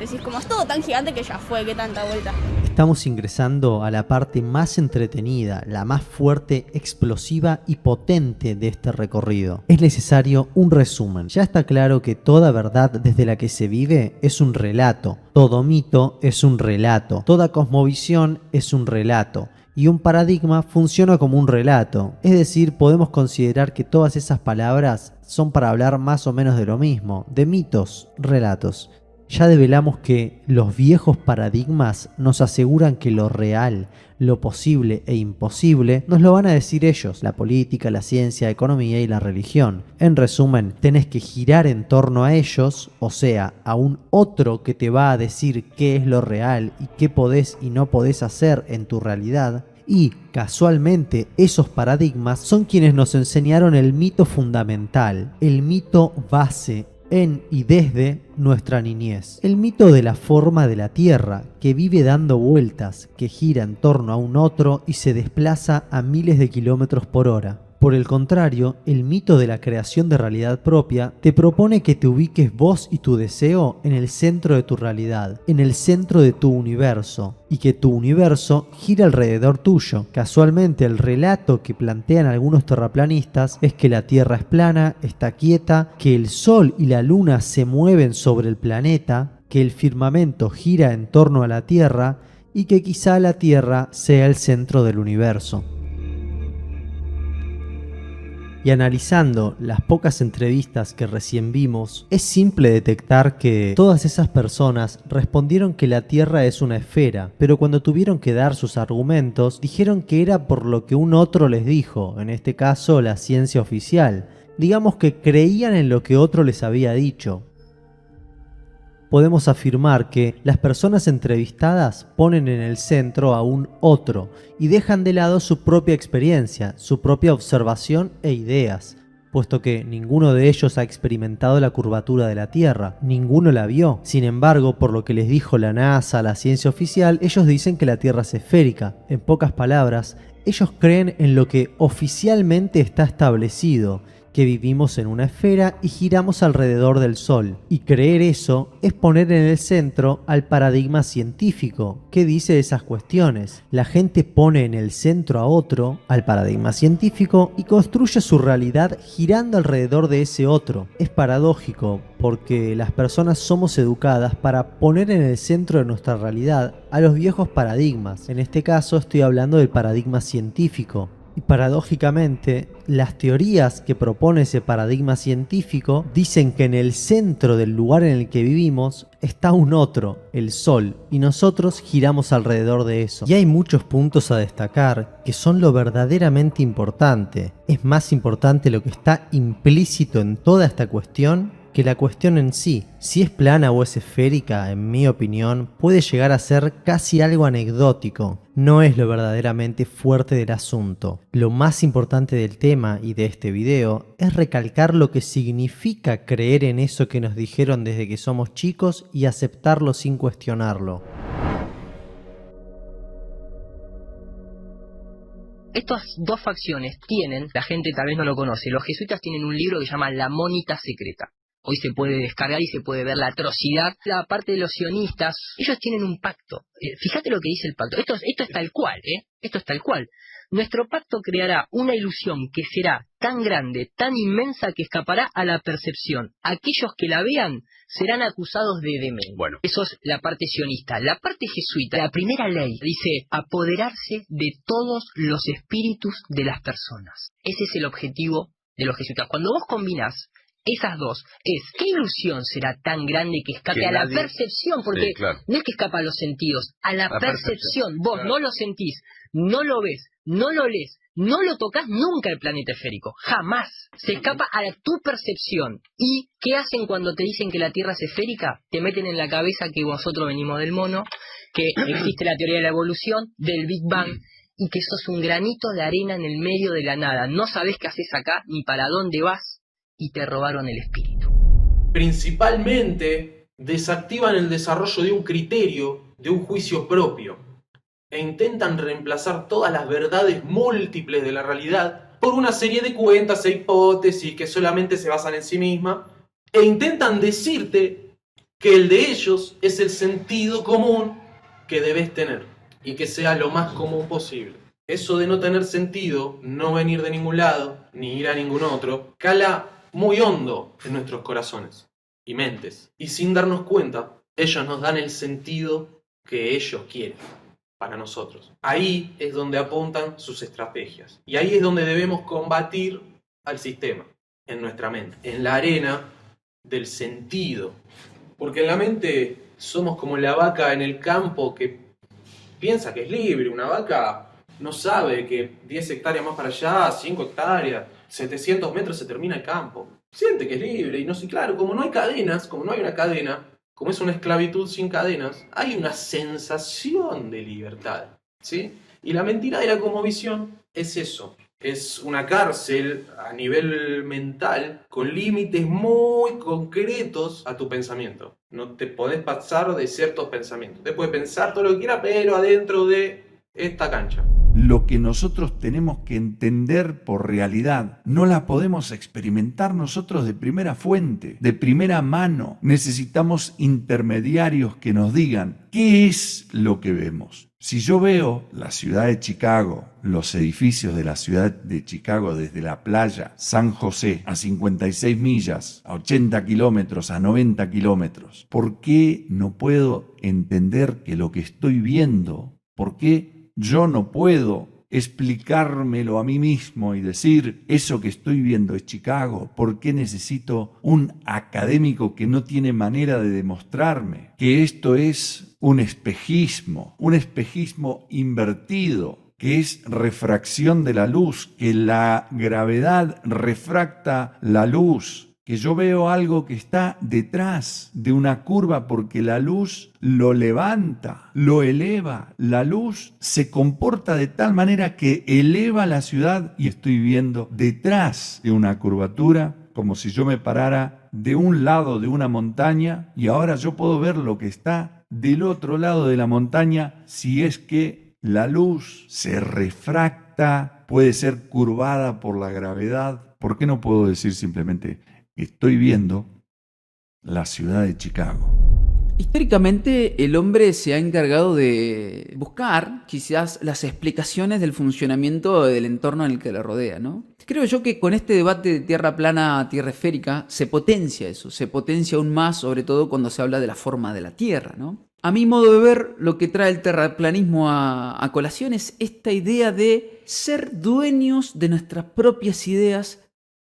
decís como es todo tan gigante que ya fue, qué tanta vuelta. Estamos ingresando a la parte más entretenida, la más fuerte, explosiva y potente de este recorrido. Es necesario un resumen. Ya está claro que toda verdad desde la que se vive es un relato, todo mito es un relato, toda cosmovisión es un relato. Y un paradigma funciona como un relato, es decir, podemos considerar que todas esas palabras son para hablar más o menos de lo mismo, de mitos, relatos. Ya develamos que los viejos paradigmas nos aseguran que lo real, lo posible e imposible nos lo van a decir ellos, la política, la ciencia, la economía y la religión. En resumen, tenés que girar en torno a ellos, o sea, a un otro que te va a decir qué es lo real y qué podés y no podés hacer en tu realidad. Y, casualmente, esos paradigmas son quienes nos enseñaron el mito fundamental, el mito base, en y desde nuestra niñez. El mito de la forma de la Tierra, que vive dando vueltas, que gira en torno a un otro y se desplaza a miles de kilómetros por hora. Por el contrario, el mito de la creación de realidad propia te propone que te ubiques vos y tu deseo en el centro de tu realidad, en el centro de tu universo, y que tu universo gira alrededor tuyo. Casualmente, el relato que plantean algunos terraplanistas es que la Tierra es plana, está quieta, que el Sol y la Luna se mueven sobre el planeta, que el firmamento gira en torno a la Tierra y que quizá la Tierra sea el centro del universo. Y analizando las pocas entrevistas que recién vimos, es simple detectar que todas esas personas respondieron que la Tierra es una esfera, pero cuando tuvieron que dar sus argumentos, dijeron que era por lo que un otro les dijo, en este caso la ciencia oficial. Digamos que creían en lo que otro les había dicho. Podemos afirmar que las personas entrevistadas ponen en el centro a un otro y dejan de lado su propia experiencia, su propia observación e ideas, puesto que ninguno de ellos ha experimentado la curvatura de la Tierra, ninguno la vio. Sin embargo, por lo que les dijo la NASA, la ciencia oficial, ellos dicen que la Tierra es esférica. En pocas palabras, ellos creen en lo que oficialmente está establecido, que vivimos en una esfera y giramos alrededor del Sol. Y creer eso es poner en el centro al paradigma científico, que dice esas cuestiones. La gente pone en el centro a otro, al paradigma científico, y construye su realidad girando alrededor de ese otro. Es paradójico, porque las personas somos educadas para poner en el centro de nuestra realidad a los viejos paradigmas. En este caso estoy hablando del paradigma científico. Y paradójicamente, las teorías que propone ese paradigma científico dicen que en el centro del lugar en el que vivimos está un otro, el Sol, y nosotros giramos alrededor de eso. Y hay muchos puntos a destacar que son lo verdaderamente importante. Es más importante lo que está implícito en toda esta cuestión que la cuestión en sí. Si es plana o es esférica, en mi opinión, puede llegar a ser casi algo anecdótico. No es lo verdaderamente fuerte del asunto. Lo más importante del tema y de este video es recalcar lo que significa creer en eso que nos dijeron desde que somos chicos y aceptarlo sin cuestionarlo. Estas dos facciones tienen, la gente tal vez no lo conoce, los jesuitas tienen un libro que se llama La Mónita Secreta. Hoy se puede descargar y se puede ver la atrocidad. La parte de los sionistas, ellos tienen un pacto. Fíjate lo que dice el pacto. Esto es tal cual, Esto es tal cual. Nuestro pacto creará una ilusión que será tan grande, tan inmensa, que escapará a la percepción. Aquellos que la vean serán acusados de demente. Bueno. Eso es la parte sionista. La parte jesuita, la primera ley, dice apoderarse de todos los espíritus de las personas. Ese es el objetivo de los jesuitas. Cuando vos combinás esas dos, ¿qué ilusión será tan grande que escape a la percepción? Porque no es que escapa a los sentidos, a la percepción. Vos no lo sentís, no lo ves, no lo lees, no lo tocas nunca el planeta esférico, jamás. Se escapa a tu percepción. ¿Y qué hacen cuando te dicen que la Tierra es esférica? Te meten en la cabeza que nosotros venimos del mono, que existe la teoría de la evolución, del Big Bang, y que sos un granito de arena en el medio de la nada. No sabés qué haces acá, ni para dónde vas, y te robaron el espíritu. Principalmente desactivan el desarrollo de un criterio, de un juicio propio, e intentan reemplazar todas las verdades múltiples de la realidad por una serie de cuentas e hipótesis que solamente se basan en sí misma, e intentan decirte que el de ellos es el sentido común que debes tener, y que sea lo más común posible. Eso de no tener sentido, no venir de ningún lado, ni ir a ningún otro, cala muy hondo en nuestros corazones y mentes. Y sin darnos cuenta, ellos nos dan el sentido que ellos quieren para nosotros. Ahí es donde apuntan sus estrategias. Y ahí es donde debemos combatir al sistema, en nuestra mente, en la arena del sentido. Porque en la mente somos como la vaca en el campo que piensa que es libre. Una vaca no sabe que 10 hectáreas más para allá, 5 hectáreas, 700 metros se termina el campo. Siente que es libre y no sé, claro, como no hay cadenas, como no hay una cadena, como es una esclavitud sin cadenas, hay una sensación de libertad, ¿sí? Y la mentira de la cosmovisión es eso. Es una cárcel a nivel mental con límites muy concretos a tu pensamiento. No te podés pasar de ciertos pensamientos. Te puedes pensar todo lo que quieras, pero adentro de esta cancha. Lo que nosotros tenemos que entender por realidad no la podemos experimentar nosotros de primera fuente, de primera mano. Necesitamos intermediarios que nos digan qué es lo que vemos. Si yo veo la ciudad de Chicago, los edificios de la ciudad de Chicago desde la playa San José a 56 millas, a 80 kilómetros, a 90 kilómetros, ¿por qué no puedo entender que lo que estoy viendo, por qué yo no puedo explicármelo a mí mismo y decir, eso que estoy viendo es Chicago? ¿Por qué necesito un académico que no tiene manera de demostrarme que esto es un espejismo invertido, que es refracción de la luz, que la gravedad refracta la luz, que yo veo algo que está detrás de una curva porque la luz lo levanta, lo eleva? La luz se comporta de tal manera que eleva la ciudad y estoy viendo detrás de una curvatura, como si yo me parara de un lado de una montaña y ahora yo puedo ver lo que está del otro lado de la montaña si es que la luz se refracta, puede ser curvada por la gravedad. ¿Por qué no puedo decir simplemente estoy viendo la ciudad de Chicago? Históricamente el hombre se ha encargado de buscar quizás las explicaciones del funcionamiento del entorno en el que le rodea, ¿no? Creo yo que con este debate de tierra plana a tierra esférica se potencia eso, se potencia aún más, sobre todo cuando se habla de la forma de la Tierra, ¿no? A mi modo de ver, lo que trae el terraplanismo a colación es esta idea de ser dueños de nuestras propias ideas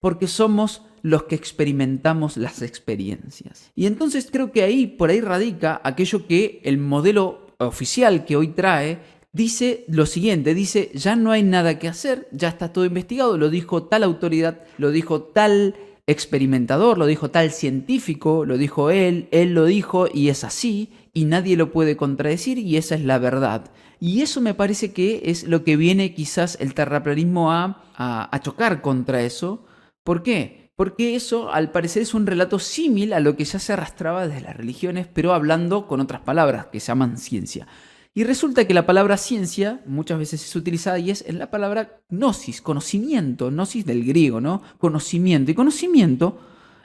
porque somos los que experimentamos las experiencias. Y entonces creo que por ahí radica aquello que el modelo oficial que hoy trae dice lo siguiente, dice, ya no hay nada que hacer, ya está todo investigado, lo dijo tal autoridad, lo dijo tal experimentador, lo dijo tal científico, lo dijo él lo dijo y es así, y nadie lo puede contradecir y esa es la verdad. Y eso me parece que es lo que viene quizás el terraplanismo a chocar contra eso. ¿Por qué? Porque eso, al parecer, es un relato símil a lo que ya se arrastraba desde las religiones, pero hablando con otras palabras que se llaman ciencia. Y resulta que la palabra ciencia muchas veces es utilizada y es en la palabra gnosis, conocimiento, gnosis del griego, ¿no? Conocimiento. Y conocimiento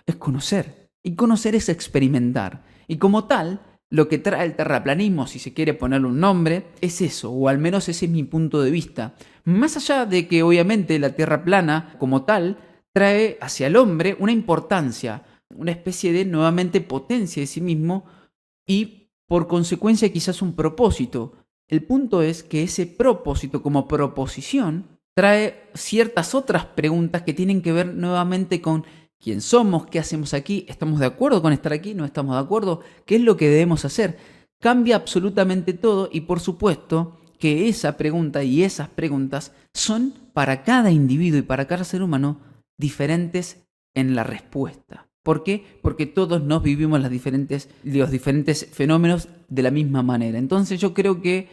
es conocer. Y conocer es experimentar. Y como tal, lo que trae el terraplanismo, si se quiere ponerle un nombre, es eso, o al menos ese es mi punto de vista. Más allá de que obviamente la tierra plana, como tal, trae hacia el hombre una importancia, una especie de, nuevamente, potencia de sí mismo y, por consecuencia, quizás un propósito. El punto es que ese propósito como proposición trae ciertas otras preguntas que tienen que ver nuevamente con quién somos, qué hacemos aquí, estamos de acuerdo con estar aquí, no estamos de acuerdo, qué es lo que debemos hacer. Cambia absolutamente todo y, por supuesto, que esa pregunta y esas preguntas son para cada individuo y para cada ser humano diferentes en la respuesta. ¿Por qué? Porque todos nos vivimos los diferentes fenómenos de la misma manera. Entonces yo creo que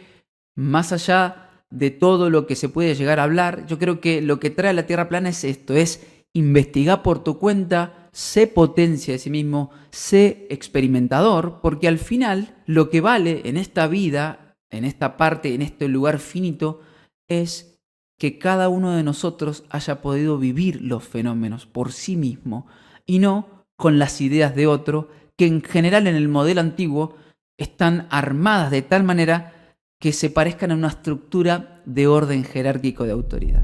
más allá de todo lo que se puede llegar a hablar, yo creo que lo que trae la Tierra plana es esto, es investigar por tu cuenta, sé potencia de sí mismo, sé experimentador, porque al final lo que vale en esta vida, en esta parte, en este lugar finito, es que cada uno de nosotros haya podido vivir los fenómenos por sí mismo y no con las ideas de otro, que en general en el modelo antiguo están armadas de tal manera que se parezcan a una estructura de orden jerárquico de autoridad.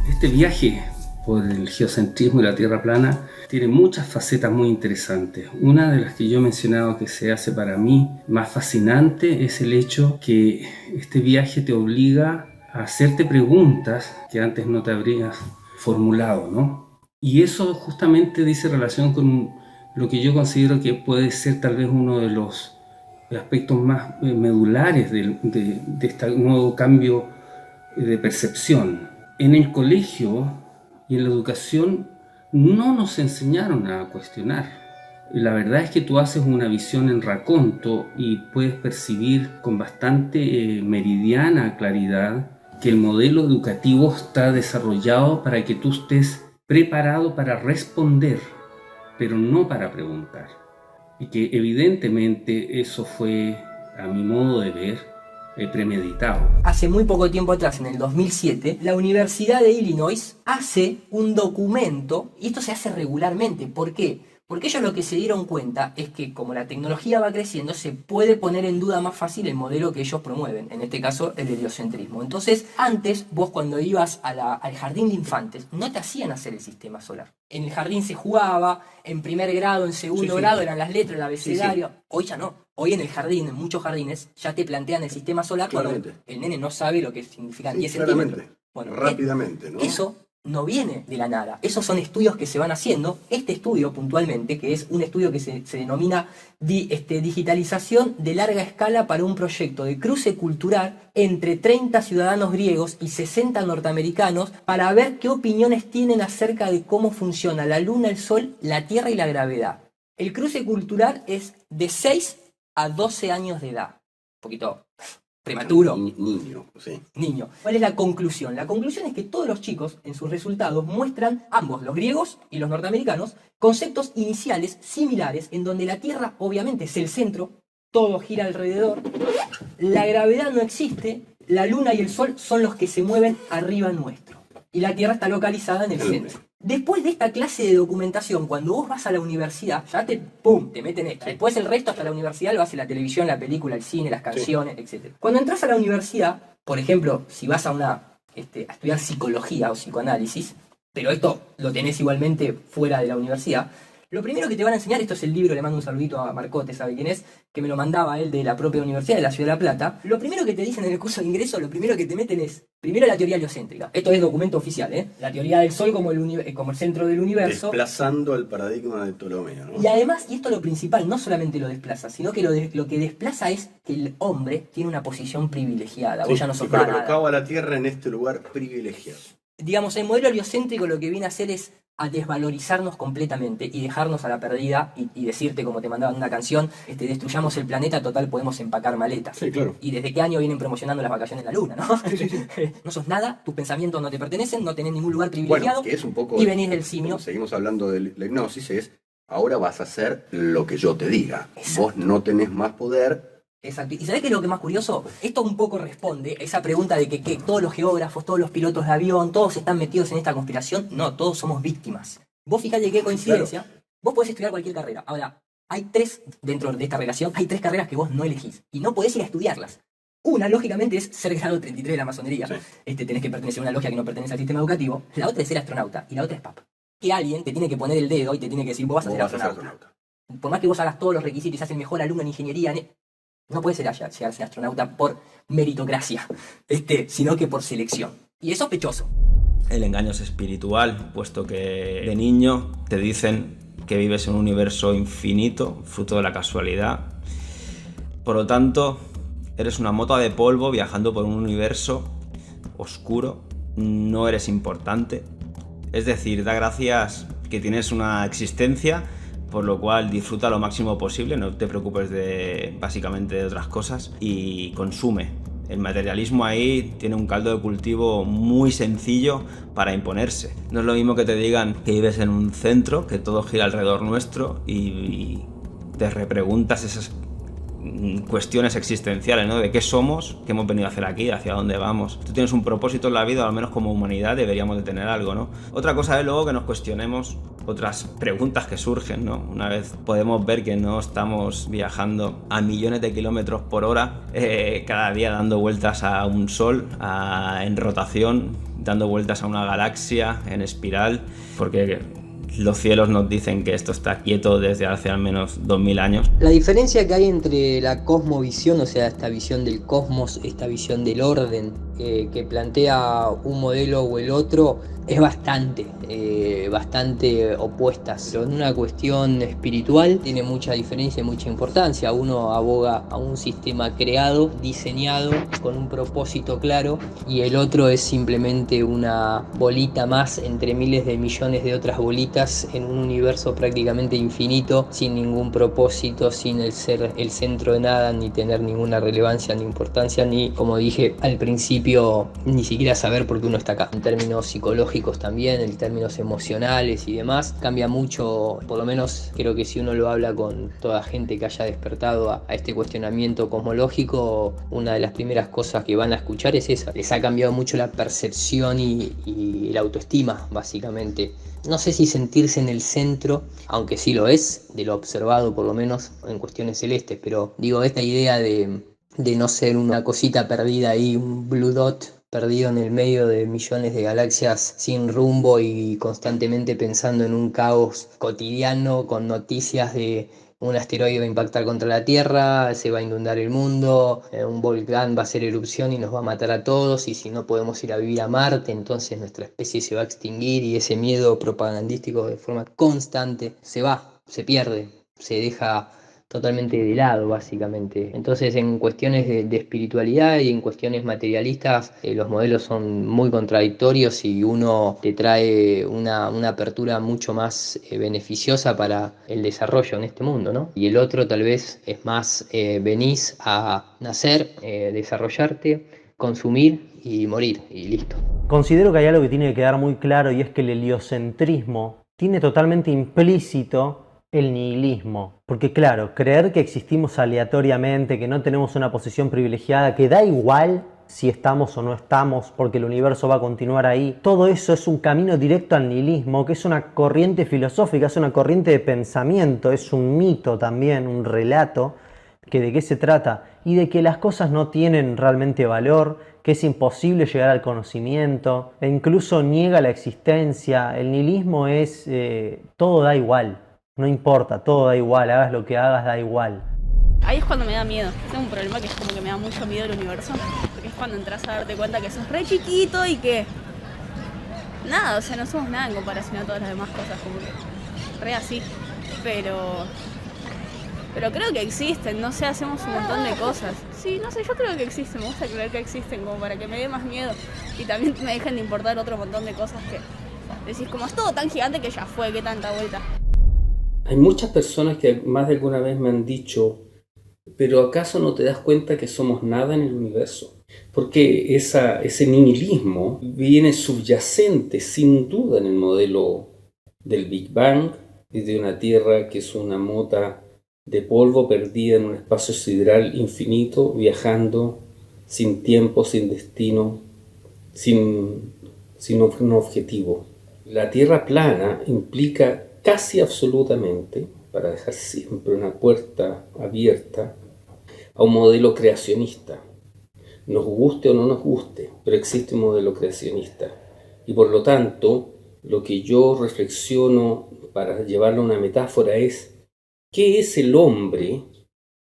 Este viaje por el geocentrismo y la Tierra plana tiene muchas facetas muy interesantes. Una de las que yo he mencionado que se hace para mí más fascinante es el hecho que este viaje te obliga a hacerte preguntas que antes no te habrías formulado, ¿no? Y eso justamente dice relación con lo que yo considero que puede ser tal vez uno de los aspectos más medulares de este nuevo cambio de percepción. En el colegio y en la educación no nos enseñaron a cuestionar. La verdad es que tú haces una visión en raconto y puedes percibir con bastante meridiana claridad que el modelo educativo está desarrollado para que tú estés preparado para responder, pero no para preguntar. Y que evidentemente eso fue, a mi modo de ver, premeditado. Hace muy poco tiempo atrás, en el 2007, la Universidad de Illinois hace un documento, y esto se hace regularmente. ¿Por qué? Porque ellos lo que se dieron cuenta es que como la tecnología va creciendo, se puede poner en duda más fácil el modelo que ellos promueven, en este caso el heliocentrismo. Entonces, antes, vos cuando ibas al jardín de infantes, no te hacían hacer el sistema solar. En el jardín se jugaba, en primer grado, en segundo grado, eran las letras, el abecedario. Hoy ya no. Hoy en el jardín, en muchos jardines, ya te plantean el sistema solar cuando el nene no sabe lo que significan 10 centímetros. Bueno, rápidamente, ¿no? Eso no viene de la nada. Esos son estudios que se van haciendo. Este estudio, puntualmente, que es un estudio que se denomina digitalización de larga escala para un proyecto de cruce cultural entre 30 ciudadanos griegos y 60 norteamericanos para ver qué opiniones tienen acerca de cómo funciona la luna, el sol, la tierra y la gravedad. El cruce cultural es de 6 a 12 años de edad. Un poquito prematuro. Niño, sí. Niño. ¿Cuál es la conclusión? La conclusión es que todos los chicos en sus resultados muestran, ambos, los griegos y los norteamericanos, conceptos iniciales similares en donde la Tierra obviamente es el centro, todo gira alrededor, la gravedad no existe, la Luna y el Sol son los que se mueven arriba nuestro y la Tierra está localizada en el centro. Después de esta clase de documentación, cuando vos vas a la universidad, ya te meten esta. Después el resto hasta la universidad lo hace la televisión, la película, el cine, las canciones, etc. Cuando entras a la universidad, por ejemplo, si vas a estudiar psicología o psicoanálisis, pero esto lo tenés igualmente fuera de la universidad, lo primero que te van a enseñar, esto es el libro, le mando un saludito a Marcote, ¿sabe quién es? Que me lo mandaba él de la propia Universidad de la Ciudad de La Plata. Lo primero que te dicen en el curso de ingreso, lo primero que te meten es, primero la teoría heliocéntrica. Esto es documento oficial, ¿eh? La teoría del Sol como el centro del universo. Desplazando el paradigma de Ptolomeo, ¿no? Y además, y esto es lo principal, no solamente lo desplaza, sino que lo que desplaza es que el hombre tiene una posición privilegiada. Vos ya no sos pero nada. colocaba a la Tierra en este lugar privilegiado. Digamos, el modelo heliocéntrico lo que viene a hacer es a desvalorizarnos completamente y dejarnos a la perdida y decirte, como te mandaban una canción, destruyamos el planeta, total podemos empacar maletas. Sí, claro. ¿Y desde qué año vienen promocionando las vacaciones en la Luna, no? No sos nada, tus pensamientos no te pertenecen, no tenés ningún lugar privilegiado, que es un poco, y venís del simio. Seguimos hablando de la hipnosis, es ahora vas a hacer lo que yo te diga. Exacto. Vos no tenés más poder. Exacto. ¿Y sabés qué es lo que es más curioso? Esto un poco responde a esa pregunta de que todos los geógrafos, todos los pilotos de avión, todos están metidos en esta conspiración. No, todos somos víctimas. Vos fijate qué coincidencia. Claro. Vos podés estudiar cualquier carrera. Ahora, dentro de esta relación, hay 3 carreras que vos no elegís. Y no podés ir a estudiarlas. Una, lógicamente, es ser grado 33 de la masonería. Sí. Tenés que pertenecer a una logia que no pertenece al sistema educativo. La otra es ser astronauta. Y la otra es papa. Que alguien te tiene que poner el dedo y te tiene que decir, vos vas a ser astronauta. Por más que vos hagas todos los requisitos y seas el mejor alumno en ingeniería, no puede llegar a ser astronauta por meritocracia, sino que por selección. Y es sospechoso. El engaño es espiritual, puesto que de niño te dicen que vives en un universo infinito, fruto de la casualidad. Por lo tanto, eres una mota de polvo viajando por un universo oscuro, no eres importante. Es decir, da gracias que tienes una existencia, por lo cual disfruta lo máximo posible, no te preocupes básicamente de otras cosas y consume. El materialismo ahí tiene un caldo de cultivo muy sencillo para imponerse. No es lo mismo que te digan que vives en un centro, que todo gira alrededor nuestro y te repreguntas esas cuestiones existenciales, ¿no? De qué somos, qué hemos venido a hacer aquí, hacia dónde vamos. Tú tienes un propósito en la vida, o al menos como humanidad deberíamos de tener algo, ¿no? Otra cosa es luego que nos cuestionemos otras preguntas que surgen, ¿no? Una vez podemos ver que no estamos viajando a millones de kilómetros por hora cada día dando vueltas a un sol en rotación, dando vueltas a una galaxia en espiral, porque los cielos nos dicen que esto está quieto desde hace al menos 2000 años. La diferencia que hay entre la cosmovisión, o sea, esta visión del cosmos, esta visión del orden que plantea un modelo o el otro, es bastante opuestas. Pero en una cuestión espiritual tiene mucha diferencia y mucha importancia. Uno aboga a un sistema creado, diseñado, con un propósito claro, y el otro es simplemente una bolita más entre miles de millones de otras bolitas en un universo prácticamente infinito, sin ningún propósito, sin el ser el centro de nada, ni tener ninguna relevancia ni importancia, ni, como dije al principio, ni siquiera saber por qué uno está acá. En términos psicológicos también, en términos emocionales y demás, cambia mucho. Por lo menos creo que si uno lo habla con toda gente que haya despertado a este cuestionamiento cosmológico, una de las primeras cosas que van a escuchar es esa. Les ha cambiado mucho la percepción y la autoestima, básicamente. No sé si sentirse en el centro, aunque sí lo es, de lo observado por lo menos en cuestiones celestes, pero digo, esta idea de no ser una cosita perdida ahí, un blue dot perdido en el medio de millones de galaxias sin rumbo y constantemente pensando en un caos cotidiano con noticias de un asteroide va a impactar contra la Tierra, se va a inundar el mundo, un volcán va a hacer erupción y nos va a matar a todos, y si no podemos ir a vivir a Marte, entonces nuestra especie se va a extinguir, y ese miedo propagandístico de forma constante se va, se pierde, se deja totalmente de lado, básicamente. Entonces, en cuestiones de espiritualidad y en cuestiones materialistas, los modelos son muy contradictorios, y uno te trae una apertura mucho más beneficiosa para el desarrollo en este mundo, ¿no? Y el otro tal vez es más, venís a nacer, desarrollarte, consumir y morir, y listo. Considero que hay algo que tiene que quedar muy claro, y es que el heliocentrismo tiene totalmente implícito el nihilismo. Porque claro, creer que existimos aleatoriamente, que no tenemos una posición privilegiada, que da igual si estamos o no estamos porque el universo va a continuar ahí, todo eso es un camino directo al nihilismo, que es una corriente filosófica, es una corriente de pensamiento, es un mito también, un relato, que de qué se trata, y de que las cosas no tienen realmente valor, que es imposible llegar al conocimiento, e incluso niega la existencia. El nihilismo es todo da igual. No importa, todo da igual, hagas lo que hagas, da igual. Ahí es cuando me da miedo. Tengo un problema que es como que me da mucho miedo el universo. Porque es cuando entras a darte cuenta que sos re chiquito y que... nada, o sea, no somos nada en comparación a todas las demás cosas, como que... re así. Pero creo que existen, no sé, hacemos un montón de cosas. Sí, no sé, yo creo que existen, me gusta creer que existen como para que me dé más miedo. Y también me dejen de importar otro montón de cosas que... decís, como es todo tan gigante que ya fue, qué tanta vuelta. Hay muchas personas que más de alguna vez me han dicho, pero ¿acaso no te das cuenta que somos nada en el universo? Porque ese nihilismo viene subyacente sin duda en el modelo del Big Bang y de una Tierra que es una mota de polvo perdida en un espacio sideral infinito, viajando sin tiempo, sin destino, sin un objetivo. La Tierra plana implica casi absolutamente, para dejar siempre una puerta abierta, a un modelo creacionista. Nos guste o no nos guste, pero existe un modelo creacionista. Y por lo tanto, lo que yo reflexiono para llevarlo a una metáfora es, ¿qué es el hombre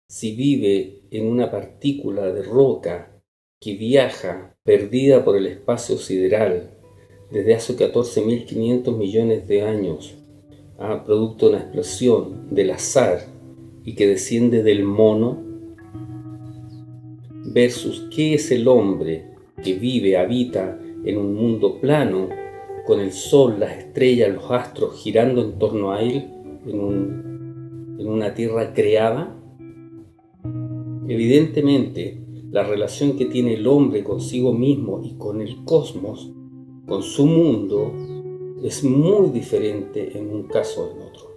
si vive en una partícula de roca que viaja perdida por el espacio sideral desde hace 14.500 millones de años, producto de una explosión del azar y que desciende del mono, versus qué es el hombre que vive, habita en un mundo plano con el sol, las estrellas, los astros girando en torno a él en una tierra creada. Evidentemente, la relación que tiene el hombre consigo mismo y con el cosmos, con su mundo, es muy diferente en un caso o en otro.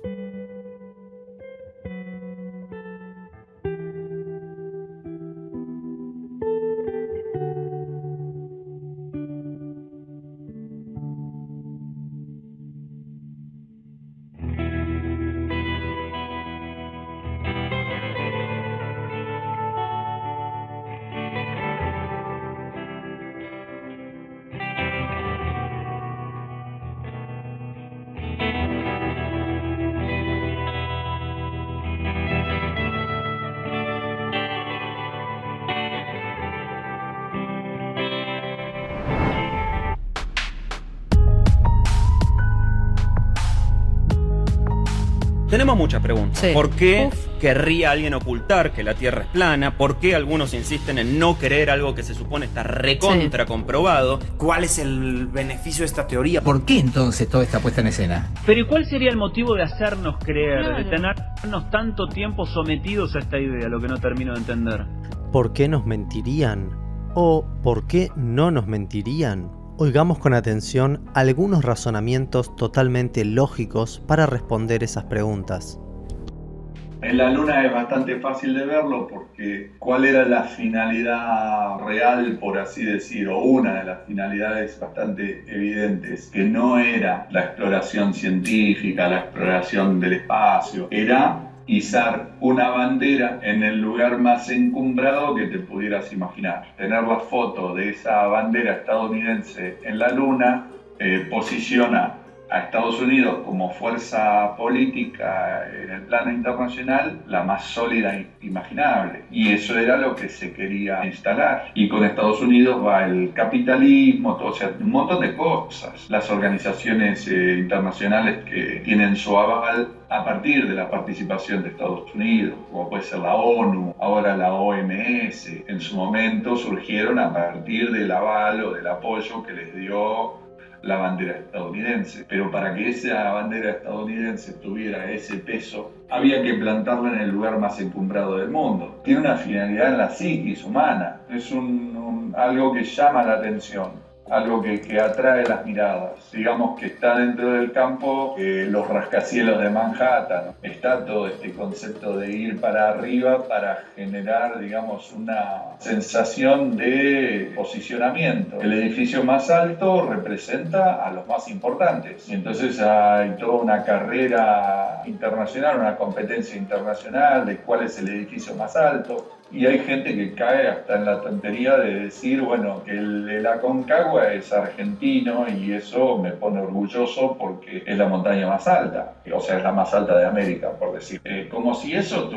Tenemos muchas preguntas. Sí. ¿Por qué querría alguien ocultar que la Tierra es plana? ¿Por qué algunos insisten en no creer algo que se supone está recontra comprobado? ¿Cuál es el beneficio de esta teoría? ¿Por qué entonces toda esta puesta en escena? Pero ¿y cuál sería el motivo de hacernos creer, Claro. de tenernos tanto tiempo sometidos a esta idea, lo que no termino de entender? ¿Por qué nos mentirían? ¿O por qué no nos mentirían? Oigamos con atención algunos razonamientos totalmente lógicos para responder esas preguntas. En la Luna es bastante fácil de verlo porque ¿cuál era la finalidad real, por así decir, o una de las finalidades bastante evidentes? Que no era la exploración científica, la exploración del espacio, era izar una bandera en el lugar más encumbrado que te pudieras imaginar. Tener la foto de esa bandera estadounidense en la Luna posiciona a Estados Unidos como fuerza política en el plano internacional la más sólida imaginable. Y eso era lo que se quería instalar. Y con Estados Unidos va el capitalismo, todo, o sea, un montón de cosas. Las organizaciones internacionales que tienen su aval a partir de la participación de Estados Unidos, como puede ser la ONU, ahora la OMS, en su momento surgieron a partir del aval o del apoyo que les dio la bandera estadounidense. Pero para que esa bandera estadounidense tuviera ese peso, había que plantarla en el lugar más encumbrado del mundo. Tiene una finalidad en la psiquis humana, es algo que llama la atención, algo que atrae las miradas. Digamos que está dentro del campo los rascacielos de Manhattan. Está todo este concepto de ir para arriba para generar, digamos, una sensación de posicionamiento. El edificio más alto representa a los más importantes. Y entonces hay toda una carrera internacional, una competencia internacional de cuál es el edificio más alto. Y hay gente que cae hasta en la tontería de decir, bueno, que el Aconcagua es argentino y eso me pone orgulloso porque es la montaña más alta, o sea, es la más alta de América, por decir. Como si eso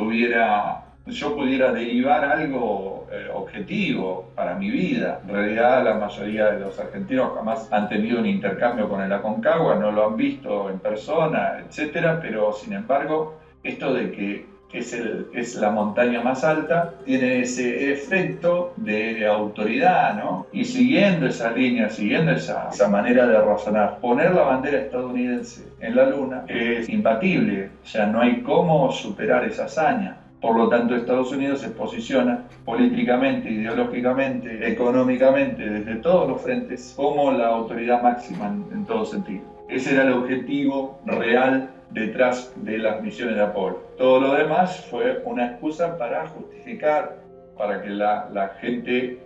yo pudiera derivar algo objetivo para mi vida. En realidad la mayoría de los argentinos jamás han tenido un intercambio con el Aconcagua, no lo han visto en persona, etcétera, pero sin embargo, esto de que es la montaña más alta, tiene ese efecto de autoridad, ¿no? Y siguiendo esa línea, siguiendo esa manera de razonar, poner la bandera estadounidense en la luna es imbatible, o sea, no hay cómo superar esa hazaña. Por lo tanto, Estados Unidos se posiciona políticamente, ideológicamente, económicamente, desde todos los frentes, como la autoridad máxima en todo sentido. Ese era el objetivo real detrás de las misiones de Apolo. Todo lo demás fue una excusa para justificar, para que la gente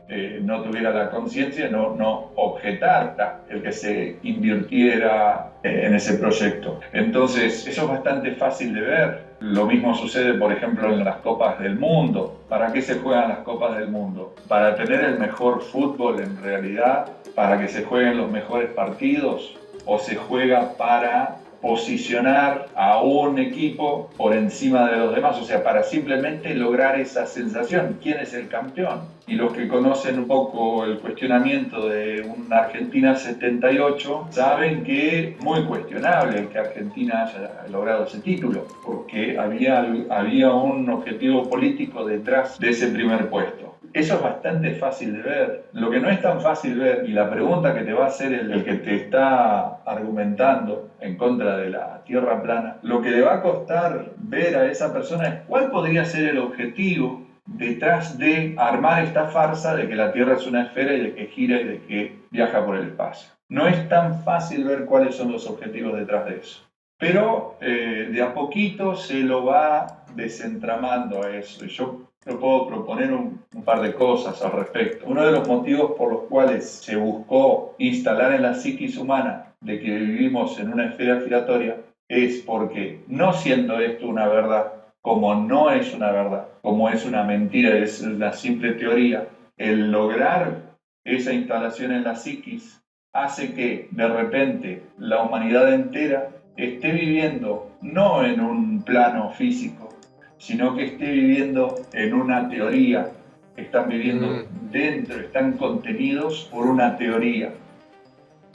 no tuviera la conciencia, no objetara el que se invirtiera en ese proyecto. Entonces, eso es bastante fácil de ver. Lo mismo sucede, por ejemplo, en las Copas del Mundo. ¿Para qué se juegan las Copas del Mundo? Para tener el mejor fútbol en realidad, para que se jueguen los mejores partidos, o se juega para posicionar a un equipo por encima de los demás, o sea, para simplemente lograr esa sensación, ¿quién es el campeón? Y los que conocen un poco el cuestionamiento de una Argentina 78 saben que es muy cuestionable que Argentina haya logrado ese título, porque había un objetivo político detrás de ese primer puesto. Eso es bastante fácil de ver. Lo que no es tan fácil ver, y la pregunta que te va a hacer el que te está argumentando en contra de la Tierra plana, lo que le va a costar ver a esa persona es cuál podría ser el objetivo detrás de armar esta farsa de que la Tierra es una esfera y de que gira y de que viaja por el espacio. No es tan fácil ver cuáles son los objetivos detrás de eso. Pero de a poquito se lo va desentramando a eso. Yo puedo proponer un par de cosas al respecto. Uno de los motivos por los cuales se buscó instalar en la psiquis humana de que vivimos en una esfera giratoria es porque, no siendo esto una verdad, como no es una verdad, como es una mentira, es una simple teoría, el lograr esa instalación en la psiquis hace que de repente la humanidad entera esté viviendo no en un plano físico, sino que esté viviendo en una teoría. Están viviendo dentro, están contenidos por una teoría.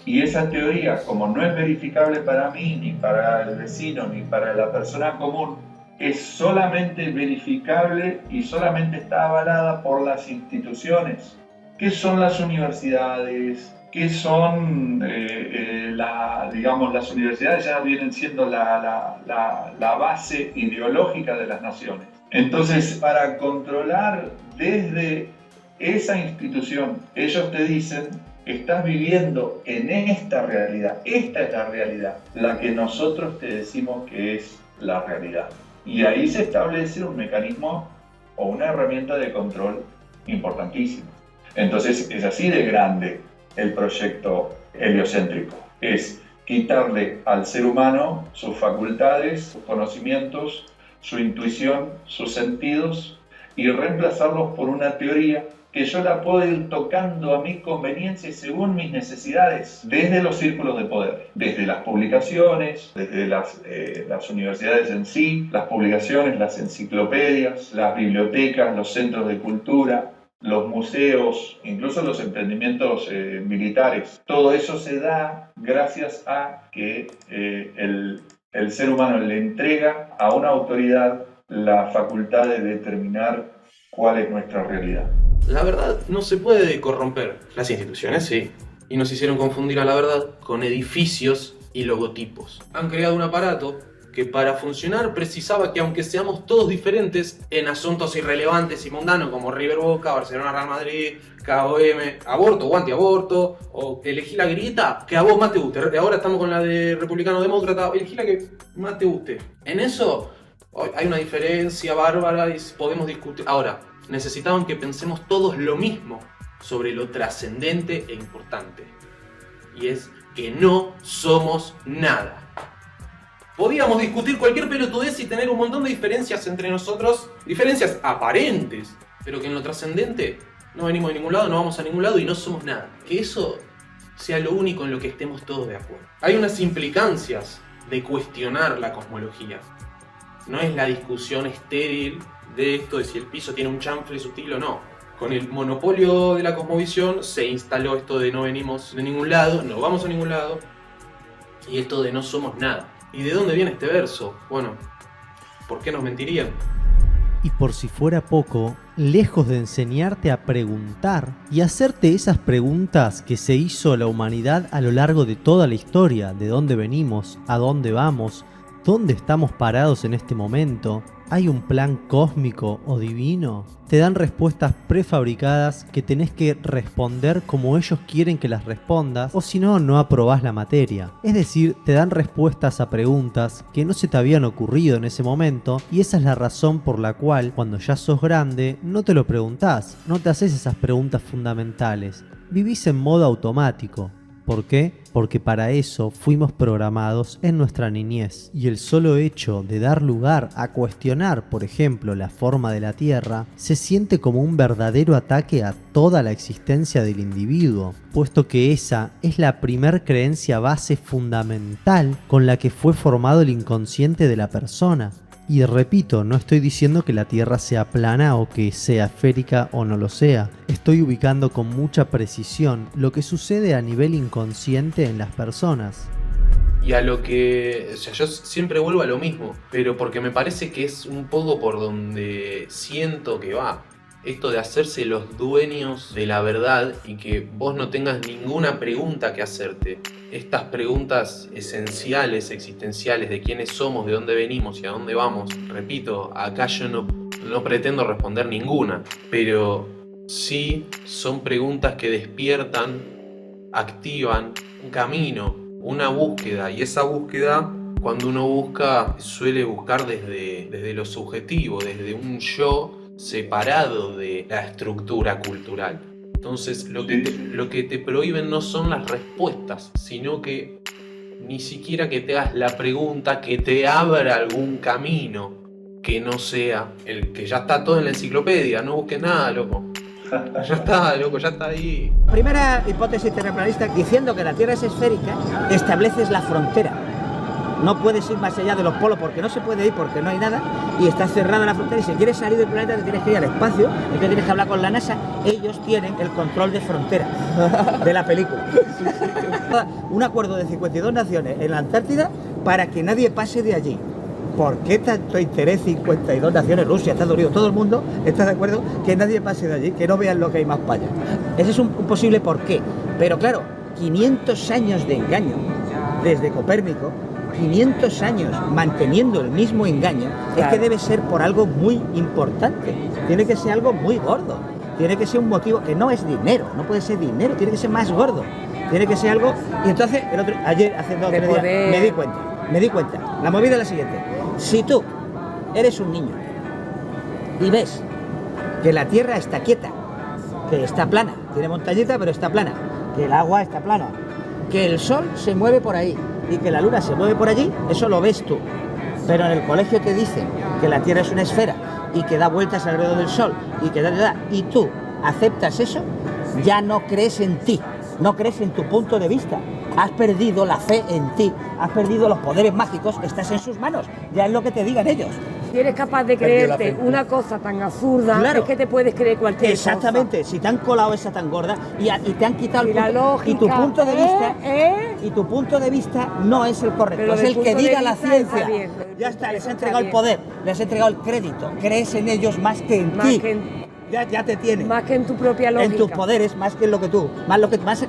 Y esa teoría, como no es verificable para mí, ni para el vecino, ni para la persona común, es solamente verificable y solamente está avalada por las instituciones. ¿Qué son las universidades? ¿Qué son, digamos, las universidades? Ya vienen siendo la base ideológica de las naciones. Entonces, para controlar desde esa institución, ellos te dicen, estás viviendo en esta realidad. Esta es la realidad, la que nosotros te decimos que es la realidad. Y ahí se establece un mecanismo o una herramienta de control importantísima. Entonces, es así de grande el proyecto heliocéntrico. Es quitarle al ser humano sus facultades, sus conocimientos, su intuición, sus sentidos y reemplazarlos por una teoría que yo la puedo ir tocando a mi conveniencia y según mis necesidades, desde los círculos de poder, desde las publicaciones, desde las universidades en sí, las publicaciones, las enciclopedias, las bibliotecas, los centros de cultura, los museos, incluso los emprendimientos militares. Todo eso se da gracias a que el ser humano le entrega a una autoridad la facultad de determinar cuál es nuestra realidad. La verdad no se puede corromper. Las instituciones sí. Y nos hicieron confundir a la verdad con edificios y logotipos. Han creado un aparato que para funcionar precisaba que aunque seamos todos diferentes en asuntos irrelevantes y mundanos como River Boca, Barcelona Real Madrid, KOM, aborto o antiaborto, o elegí la grita que a vos más te guste. Ahora estamos con la de republicano demócrata, elegí la que más te guste. En eso hay una diferencia bárbara y podemos discutir. Ahora, necesitaban que pensemos todos lo mismo sobre lo trascendente e importante. Y es que no somos nada. Podíamos discutir cualquier pelotudez y tener un montón de diferencias entre nosotros, diferencias aparentes, pero que en lo trascendente no venimos de ningún lado, no vamos a ningún lado y no somos nada. Que eso sea lo único en lo que estemos todos de acuerdo. Hay unas implicancias de cuestionar la cosmología. No es la discusión estéril de esto de si el piso tiene un chanfle sutil o no. Con el monopolio de la cosmovisión se instaló esto de no venimos de ningún lado, no vamos a ningún lado, y esto de no somos nada. ¿Y de dónde viene este verso? Bueno, ¿por qué nos mentirían? Y por si fuera poco, lejos de enseñarte a preguntar y hacerte esas preguntas que se hizo la humanidad a lo largo de toda la historia, de dónde venimos, a dónde vamos, dónde estamos parados en este momento, ¿hay un plan cósmico o divino? Te dan respuestas prefabricadas que tenés que responder como ellos quieren que las respondas, o si no, no aprobás la materia. Es decir, te dan respuestas a preguntas que no se te habían ocurrido en ese momento, y esa es la razón por la cual, cuando ya sos grande, no te lo preguntás, no te haces esas preguntas fundamentales. Vivís en modo automático. ¿Por qué? Porque para eso fuimos programados en nuestra niñez. Y el solo hecho de dar lugar a cuestionar, por ejemplo, la forma de la Tierra, se siente como un verdadero ataque a toda la existencia del individuo, puesto que esa es la primer creencia base fundamental con la que fue formado el inconsciente de la persona. Y repito, no estoy diciendo que la Tierra sea plana o que sea esférica o no lo sea. Estoy ubicando con mucha precisión lo que sucede a nivel inconsciente en las personas. Y a lo que... O sea, yo siempre vuelvo a lo mismo, pero porque me parece que es un poco por donde siento que va. Esto de hacerse los dueños de la verdad y que vos no tengas ninguna pregunta que hacerte. Estas preguntas esenciales, existenciales, de quiénes somos, de dónde venimos y a dónde vamos. Repito, acá yo no pretendo responder ninguna, pero sí son preguntas que despiertan, activan un camino, una búsqueda. Y esa búsqueda, cuando uno busca, suele buscar desde lo subjetivo, desde un yo separado de la estructura cultural. Entonces lo que te prohíben no son las respuestas, sino que ni siquiera que te hagas la pregunta que te abra algún camino que no sea el que ya está todo en la enciclopedia. No busques nada, loco. Ya está, loco, ya está ahí. Primera hipótesis terraplanista, diciendo que la Tierra es esférica, estableces la frontera. No puedes ir más allá de los polos porque no se puede ir, porque no hay nada, y está cerrada la frontera, y si quieres salir del planeta te tienes que ir al espacio, entonces tienes que hablar con la NASA. Ellos tienen el control de frontera de la película. Un acuerdo de 52 naciones en la Antártida para que nadie pase de allí. ¿Por qué tanto interés? 52 naciones, Rusia, Estados Unidos, todo el mundo está de acuerdo que nadie pase de allí, que no vean lo que hay más para allá. Ese es un posible porqué. Pero claro, 500 años de engaño desde Copérnico, 500 años manteniendo el mismo engaño, es que debe ser por algo muy importante. Tiene que ser algo muy gordo. Tiene que ser un motivo que no es dinero, no puede ser dinero, tiene que ser más gordo. Tiene que ser algo... Y entonces, ayer, hace 2 días, me di cuenta. La movida es la siguiente. Si tú eres un niño y ves que la Tierra está quieta, que está plana, tiene montañita pero está plana, que el agua está plana, que el sol se mueve por ahí y que la luna se mueve por allí, eso lo ves tú. Pero en el colegio te dicen que la Tierra es una esfera y que da vueltas alrededor del sol y que y tú aceptas eso, ya no crees en ti, no crees en tu punto de vista. Has perdido la fe en ti, has perdido los poderes mágicos, estás en sus manos, ya es lo que te digan ellos. Si eres capaz de creerte una cosa tan absurda, claro, es que te puedes creer cualquier cosa. Exactamente, si te han colado esa tan gorda y te han quitado el punto, lógica, y tu punto de vista y tu punto de vista no es el correcto, es el que diga la ciencia. Bien, ya está, les ha entregado el poder, les ha entregado el crédito, crees en ellos más que en ti. Ya te tiene. Más que en tu propia lógica. En tus poderes, más que en lo que tú. Más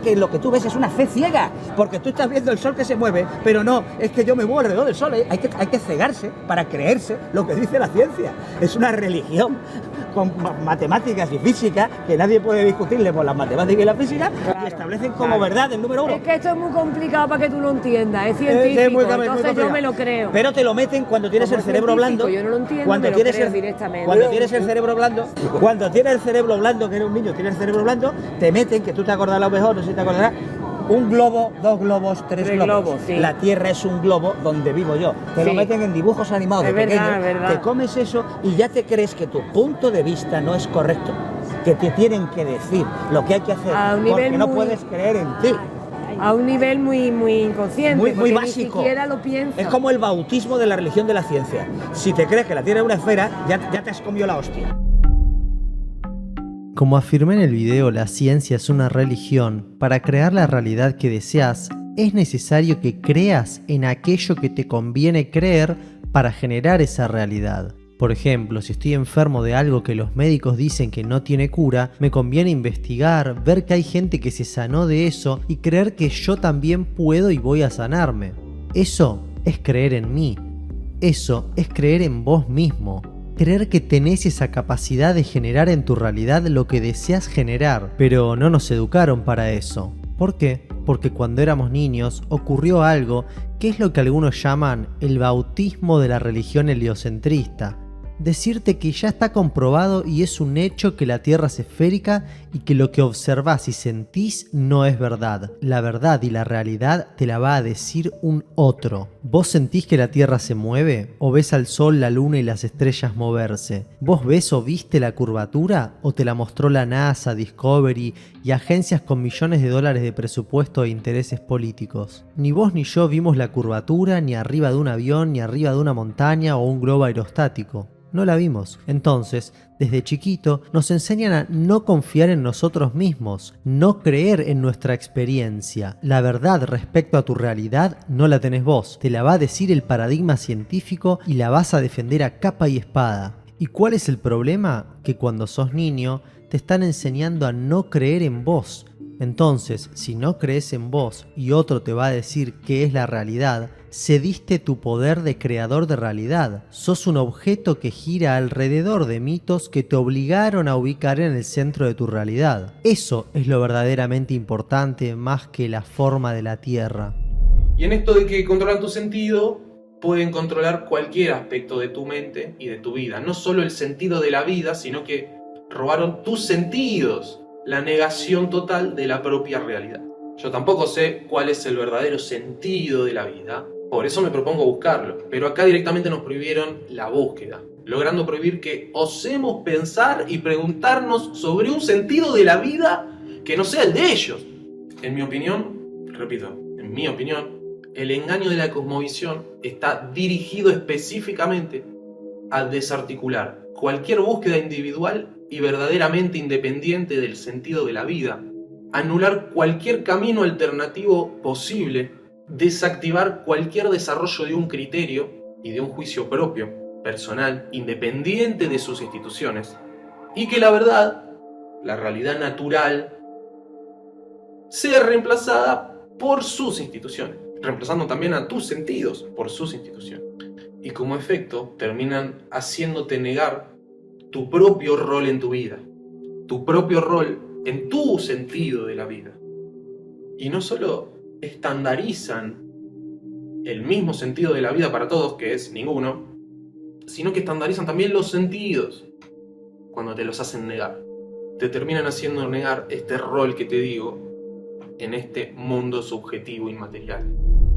que lo que tú ves es una fe ciega. Porque tú estás viendo el sol que se mueve, pero no, es que yo me muevo alrededor del sol. Hay que cegarse para creerse lo que dice la ciencia. Es una religión con matemáticas y física que nadie puede discutirle por las matemáticas y la física, claro, y establecen como verdad el número uno. Es que esto es muy complicado para que tú lo entiendas, es científico, entonces yo me lo creo. Pero te lo meten cuando tienes el cerebro blando. Yo no lo entiendo, cuando me tienes lo creo directamente. Cuando tienes el cerebro blando, cuando tienes el cerebro blando, que eres un niño, tienes el cerebro blando, te meten, que tú te acordarás a lo mejor, no sé si te acordarás, un globo, 2 globos, 3 globos. Sí. La Tierra es un globo donde vivo yo. Te lo meten en dibujos animados de pequeño, te comes eso y ya te crees que tu punto de vista no es correcto, que te tienen que decir lo que hay que hacer, porque no puedes creer en ti. A un nivel muy inconsciente, muy básico. Ni siquiera lo piensas. Es como el bautismo de la religión de la ciencia. Si te crees que la Tierra es una esfera, ya te has comido la hostia. Como afirmé en el video, la ciencia es una religión. Para crear la realidad que deseas, es necesario que creas en aquello que te conviene creer para generar esa realidad. Por ejemplo, si estoy enfermo de algo que los médicos dicen que no tiene cura, me conviene investigar, ver que hay gente que se sanó de eso y creer que yo también puedo y voy a sanarme. Eso es creer en mí. Eso es creer en vos mismo. Creer que tenés esa capacidad de generar en tu realidad lo que deseas generar, pero no nos educaron para eso. ¿Por qué? Porque cuando éramos niños ocurrió algo que es lo que algunos llaman el bautismo de la religión heliocentrista. Decirte que ya está comprobado y es un hecho que la Tierra es esférica y que lo que observás y sentís no es verdad. La verdad y la realidad te la va a decir un otro. ¿Vos sentís que la Tierra se mueve? ¿O ves al Sol, la Luna y las estrellas moverse? ¿Vos ves o viste la curvatura? ¿O te la mostró la NASA, Discovery y agencias con millones de dólares de presupuesto e intereses políticos? Ni vos ni yo vimos la curvatura, ni arriba de un avión, ni arriba de una montaña o un globo aerostático. No la vimos. Entonces, desde chiquito, nos enseñan a no confiar en nosotros mismos, no creer en nuestra experiencia. La verdad respecto a tu realidad no la tenés vos, te la va a decir el paradigma científico y la vas a defender a capa y espada. ¿Y cuál es el problema? Que cuando sos niño, te están enseñando a no creer en vos. Entonces, si no crees en vos y otro te va a decir qué es la realidad, cediste tu poder de creador de realidad. Sos un objeto que gira alrededor de mitos que te obligaron a ubicar en el centro de tu realidad. Eso es lo verdaderamente importante más que la forma de la Tierra. Y en esto de que controlan tu sentido, pueden controlar cualquier aspecto de tu mente y de tu vida. No solo el sentido de la vida, sino que robaron tus sentidos. La negación total de la propia realidad. Yo tampoco sé cuál es el verdadero sentido de la vida, por eso me propongo buscarlo, pero acá directamente nos prohibieron la búsqueda, logrando prohibir que osemos pensar y preguntarnos sobre un sentido de la vida que no sea el de ellos. En mi opinión, repito, en mi opinión, el engaño de la cosmovisión está dirigido específicamente a desarticular cualquier búsqueda individual y verdaderamente independiente del sentido de la vida, anular cualquier camino alternativo posible, desactivar cualquier desarrollo de un criterio y de un juicio propio, personal, independiente de sus instituciones, y que la verdad, la realidad natural, sea reemplazada por sus instituciones, reemplazando también a tus sentidos por sus instituciones. Y como efecto, terminan haciéndote negar tu propio rol en tu vida, tu propio rol en tu sentido de la vida. Y no solo estandarizan el mismo sentido de la vida para todos, que es ninguno, sino que estandarizan también los sentidos cuando te los hacen negar. Te terminan haciendo negar este rol que te digo en este mundo subjetivo inmaterial.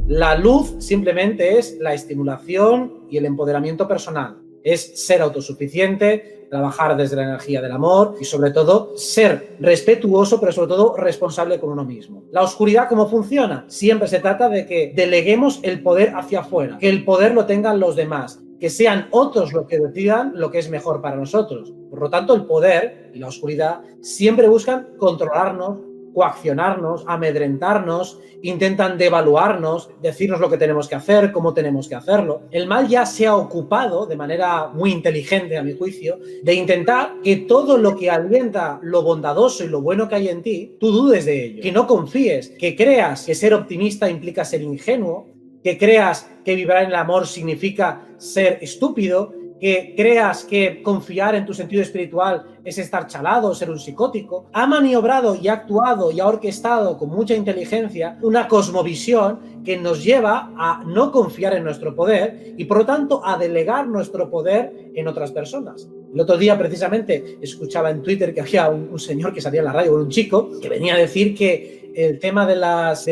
La luz simplemente es la estimulación y el empoderamiento personal. es ser autosuficiente, trabajar desde la energía del amor y sobre todo ser respetuoso, pero sobre todo responsable con uno mismo. La oscuridad, ¿cómo funciona? Siempre se trata de que deleguemos el poder hacia afuera, que el poder lo tengan los demás, que sean otros los que decidan lo que es mejor para nosotros. Por lo tanto, el poder y la oscuridad siempre buscan controlarnos, coaccionarnos, amedrentarnos, intentan devaluarnos, decirnos lo que tenemos que hacer, cómo tenemos que hacerlo. El mal ya se ha ocupado, de manera muy inteligente a mi juicio, de intentar que todo lo que alienta lo bondadoso y lo bueno que hay en ti, tú dudes de ello, que no confíes, que creas que ser optimista implica ser ingenuo, que creas que vibrar en el amor significa ser estúpido, que creas que confiar en tu sentido espiritual es estar chalado, ser un psicótico. Ha maniobrado y ha actuado y ha orquestado con mucha inteligencia una cosmovisión que nos lleva a no confiar en nuestro poder y por lo tanto a delegar nuestro poder en otras personas. El otro día precisamente escuchaba en Twitter que había un señor que salía en la radio, un chico, que venía a decir que el tema de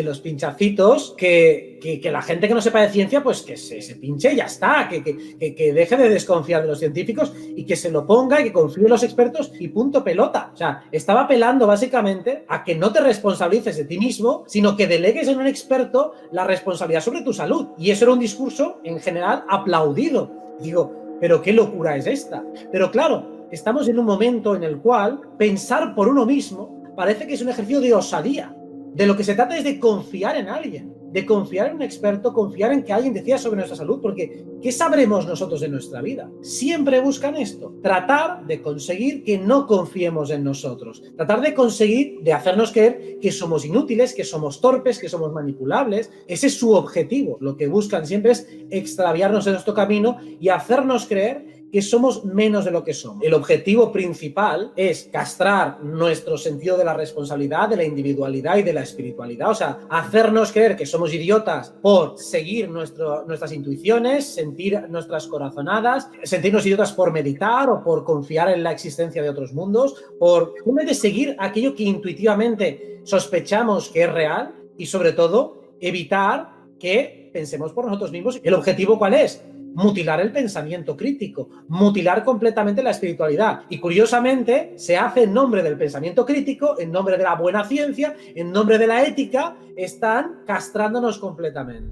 los pinchacitos, que la gente que no sepa de ciencia, pues que se pinche y ya está, que deje de desconfiar de los científicos y que se lo ponga y que confíe en los expertos y punto pelota. O sea, estaba apelando básicamente a que no te responsabilices de ti mismo, sino que delegues en un experto la responsabilidad sobre tu salud. Y eso era un discurso, en general, aplaudido. Digo, pero qué locura es esta. Pero claro, estamos en un momento en el cual pensar por uno mismo parece que es un ejercicio de osadía. De lo que se trata es de confiar en alguien, de confiar en un experto, confiar en que alguien decida sobre nuestra salud, porque ¿qué sabremos nosotros de nuestra vida? Siempre buscan esto, tratar de conseguir que no confiemos en nosotros, tratar de conseguir, de hacernos creer que somos inútiles, que somos torpes, que somos manipulables. Ese es su objetivo. Lo que buscan siempre es extraviarnos en nuestro camino y hacernos creer que somos menos de lo que somos. El objetivo principal es castrar nuestro sentido de la responsabilidad, de la individualidad y de la espiritualidad. O sea, hacernos creer que somos idiotas por seguir nuestras intuiciones, sentir nuestras corazonadas, sentirnos idiotas por meditar o por confiar en la existencia de otros mundos, por simplemente seguir aquello que intuitivamente sospechamos que es real y, sobre todo, evitar que pensemos por nosotros mismos. ¿El objetivo cuál es? Mutilar el pensamiento crítico, mutilar completamente la espiritualidad. Y curiosamente se hace en nombre del pensamiento crítico, en nombre de la buena ciencia, en nombre de la ética, están castrándonos completamente.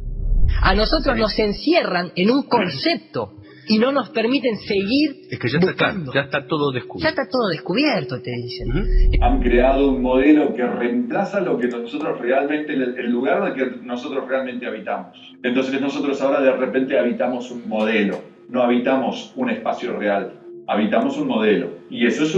A nosotros nos encierran en un concepto y no nos permiten seguir. Es que ya está claro, ya está todo descubierto. Ya está todo descubierto, te dicen. Han creado un modelo que reemplaza lo que nosotros realmente, el lugar en el que nosotros realmente habitamos. Entonces nosotros ahora de repente habitamos un modelo, no habitamos un espacio real, habitamos un modelo. Y eso es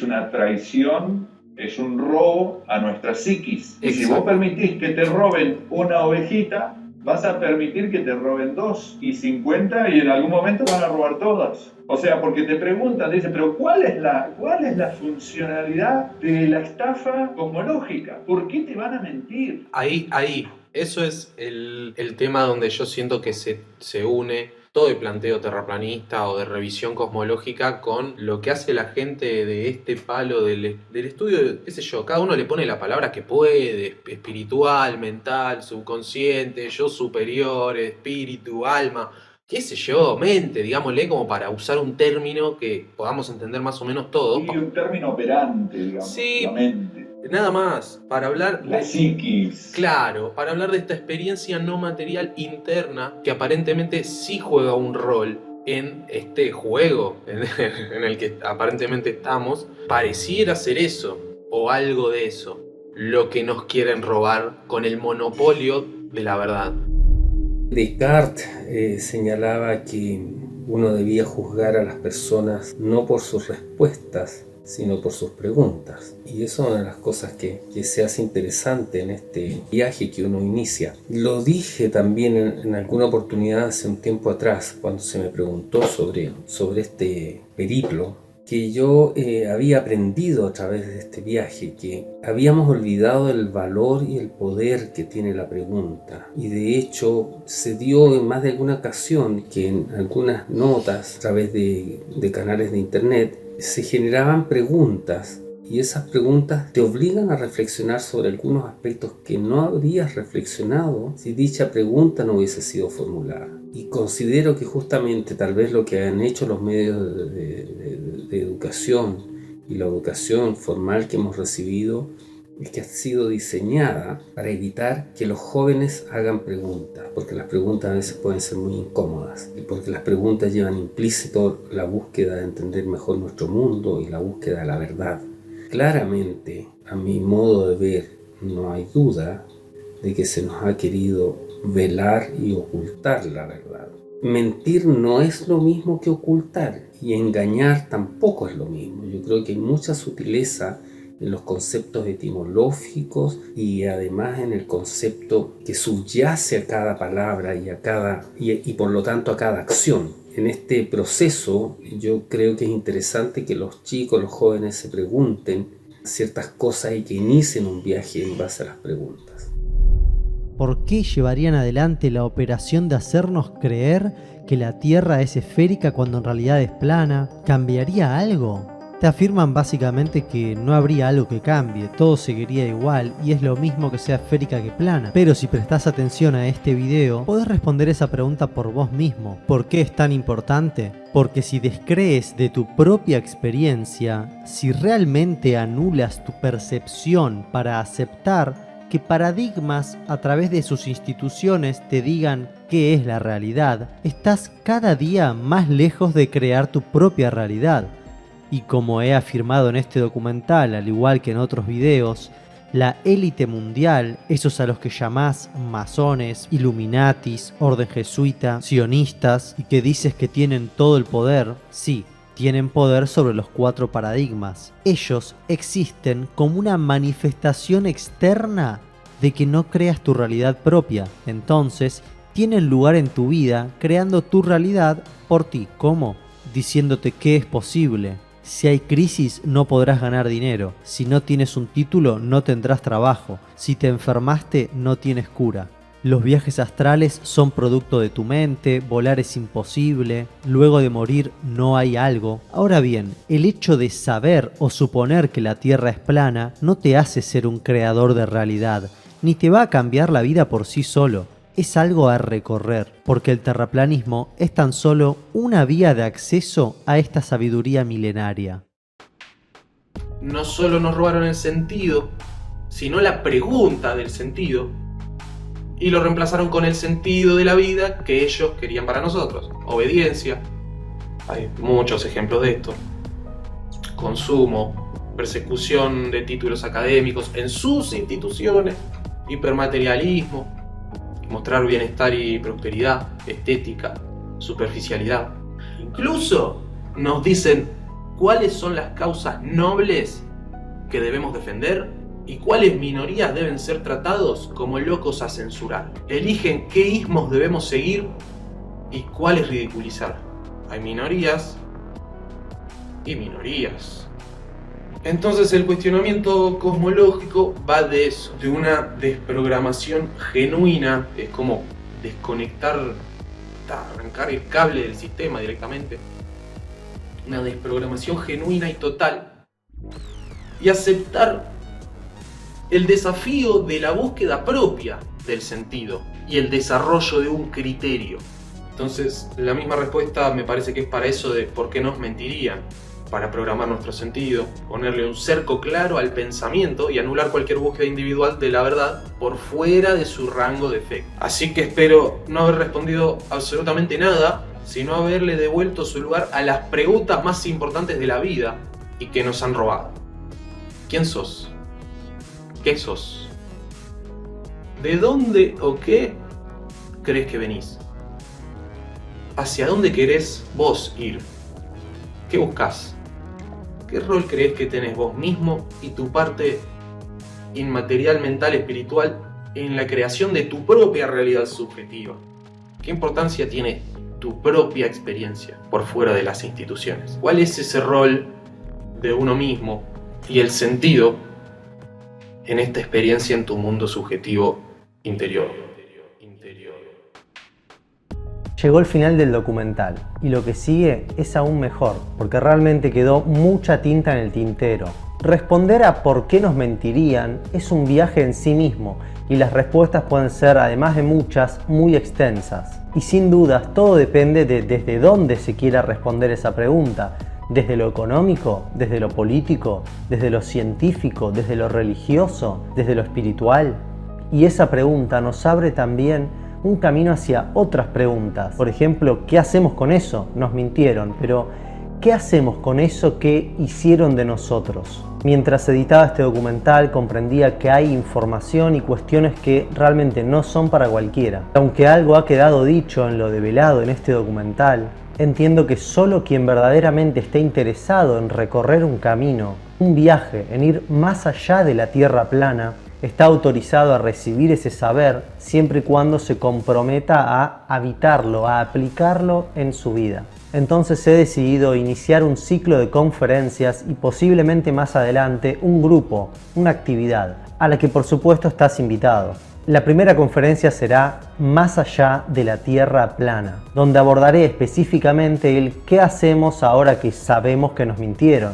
una traición, es un robo a nuestra psiquis. Y si vos permitís que te roben una ovejita, vas a permitir que te roben 2 y 50 y en algún momento van a robar todas. O sea, porque te preguntan, dicen, pero ¿cuál es la funcionalidad de la estafa cosmológica? ¿Por qué te van a mentir? Ahí. Eso es el tema donde yo siento que se une todo el planteo terraplanista o de revisión cosmológica con lo que hace la gente de este palo del estudio, qué sé yo, cada uno le pone la palabra que puede, espiritual, mental, subconsciente, yo superior, espíritu, alma, qué sé yo, mente, digámosle, como para usar un término que podamos entender más o menos todo. Y un término operante, digamos, sí, la mente. Nada más, para hablar... La psiquis. Claro, para hablar de esta experiencia no material interna que aparentemente sí juega un rol en este juego en el que aparentemente estamos. Pareciera ser eso, o algo de eso, lo que nos quieren robar con el monopolio de la verdad. Descartes señalaba que uno debía juzgar a las personas no por sus respuestas, sino por sus preguntas. Y eso es una de las cosas que se hace interesante en este viaje que uno inicia. Lo dije también en alguna oportunidad hace un tiempo atrás, cuando se me preguntó sobre este periplo, que yo había aprendido a través de este viaje, que habíamos olvidado el valor y el poder que tiene la pregunta. Y de hecho se dio en más de alguna ocasión que en algunas notas a través de canales de internet se generaban preguntas Y esas preguntas te obligan a reflexionar sobre algunos aspectos que no habrías reflexionado si dicha pregunta no hubiese sido formulada. Y considero que justamente tal vez lo que han hecho los medios de educación y la educación formal que hemos recibido es que ha sido diseñada para evitar que los jóvenes hagan preguntas, porque las preguntas a veces pueden ser muy incómodas y porque las preguntas llevan implícito la búsqueda de entender mejor nuestro mundo y la búsqueda de la verdad. Claramente, a mi modo de ver, no hay duda de que se nos ha querido velar y ocultar la verdad. Mentir no es lo mismo que ocultar y engañar tampoco es lo mismo. Yo creo que hay mucha sutileza en los conceptos etimológicos y además en el concepto que subyace a cada palabra y por lo tanto a cada acción. En este proceso yo creo que es interesante que los chicos, los jóvenes se pregunten ciertas cosas y que inicien un viaje en base a las preguntas. ¿Por qué llevarían adelante la operación de hacernos creer que la Tierra es esférica cuando en realidad es plana? ¿Cambiaría algo? Te afirman básicamente que no habría algo que cambie, todo seguiría igual y es lo mismo que sea esférica que plana. Pero si prestás atención a este video, podés responder esa pregunta por vos mismo. ¿Por qué es tan importante? Porque si descrees de tu propia experiencia, si realmente anulas tu percepción para aceptar que paradigmas a través de sus instituciones te digan qué es la realidad, estás cada día más lejos de crear tu propia realidad. Y como he afirmado en este documental, al igual que en otros videos, la élite mundial, esos a los que llamás masones, illuminatis, orden jesuita, sionistas, y que dices que tienen todo el poder, sí, tienen poder sobre los 4 paradigmas. Ellos existen como una manifestación externa de que no creas tu realidad propia. Entonces, tienen lugar en tu vida creando tu realidad por ti. ¿Cómo? Diciéndote que es posible. Si hay crisis no podrás ganar dinero. Si no tienes un título no tendrás trabajo. Si te enfermaste no tienes cura. Los viajes astrales son producto de tu mente, volar es imposible, luego de morir no hay algo. Ahora bien, el hecho de saber o suponer que la Tierra es plana no te hace ser un creador de realidad, ni te va a cambiar la vida por sí solo. Es algo a recorrer, porque el terraplanismo es tan solo una vía de acceso a esta sabiduría milenaria. No solo nos robaron el sentido, sino la pregunta del sentido, y lo reemplazaron con el sentido de la vida que ellos querían para nosotros. Obediencia, hay muchos ejemplos de esto. Consumo, persecución de títulos académicos en sus instituciones, hipermaterialismo, mostrar bienestar y prosperidad, estética, superficialidad. Incluso nos dicen cuáles son las causas nobles que debemos defender y cuáles minorías deben ser tratados como locos a censurar. Eligen qué ismos debemos seguir y cuáles ridiculizar. Hay minorías y minorías. Entonces el cuestionamiento cosmológico va de eso, de una desprogramación genuina, es como desconectar, arrancar el cable del sistema directamente. Una desprogramación genuina y total. Y aceptar el desafío de la búsqueda propia del sentido y el desarrollo de un criterio. Entonces, la misma respuesta me parece que es para eso de por qué nos mentirían. Para programar nuestro sentido, ponerle un cerco claro al pensamiento y anular cualquier búsqueda individual de la verdad por fuera de su rango de efecto. Así que espero no haber respondido absolutamente nada, sino haberle devuelto su lugar a las preguntas más importantes de la vida y que nos han robado. ¿Quién sos? ¿Qué sos? ¿De dónde o qué crees que venís? ¿Hacia dónde querés vos ir? ¿Qué buscás? ¿Qué rol crees que tenés vos mismo y tu parte inmaterial, mental, espiritual en la creación de tu propia realidad subjetiva? ¿Qué importancia tiene tu propia experiencia por fuera de las instituciones? ¿Cuál es ese rol de uno mismo y el sentido en esta experiencia en tu mundo subjetivo interior? Llegó el final del documental y lo que sigue es aún mejor, porque realmente quedó mucha tinta en el tintero. Responder a por qué nos mentirían es un viaje en sí mismo y las respuestas pueden ser, además de muchas, muy extensas. Y sin dudas todo depende de desde dónde se quiera responder esa pregunta. ¿Desde lo económico? ¿Desde lo político? ¿Desde lo científico? ¿Desde lo religioso? ¿Desde lo espiritual? Y esa pregunta nos abre también un camino hacia otras preguntas. Por ejemplo, ¿qué hacemos con eso? Nos mintieron, pero ¿qué hacemos con eso que hicieron de nosotros? Mientras editaba este documental comprendía que hay información y cuestiones que realmente no son para cualquiera. Aunque algo ha quedado dicho en lo develado en este documental, entiendo que solo quien verdaderamente esté interesado en recorrer un camino, un viaje, en ir más allá de la tierra plana, está autorizado a recibir ese saber siempre y cuando se comprometa a habitarlo, a aplicarlo en su vida. Entonces he decidido iniciar un ciclo de conferencias y posiblemente más adelante un grupo, una actividad, a la que por supuesto estás invitado. La primera conferencia será Más allá de la tierra plana, donde abordaré específicamente el qué hacemos ahora que sabemos que nos mintieron.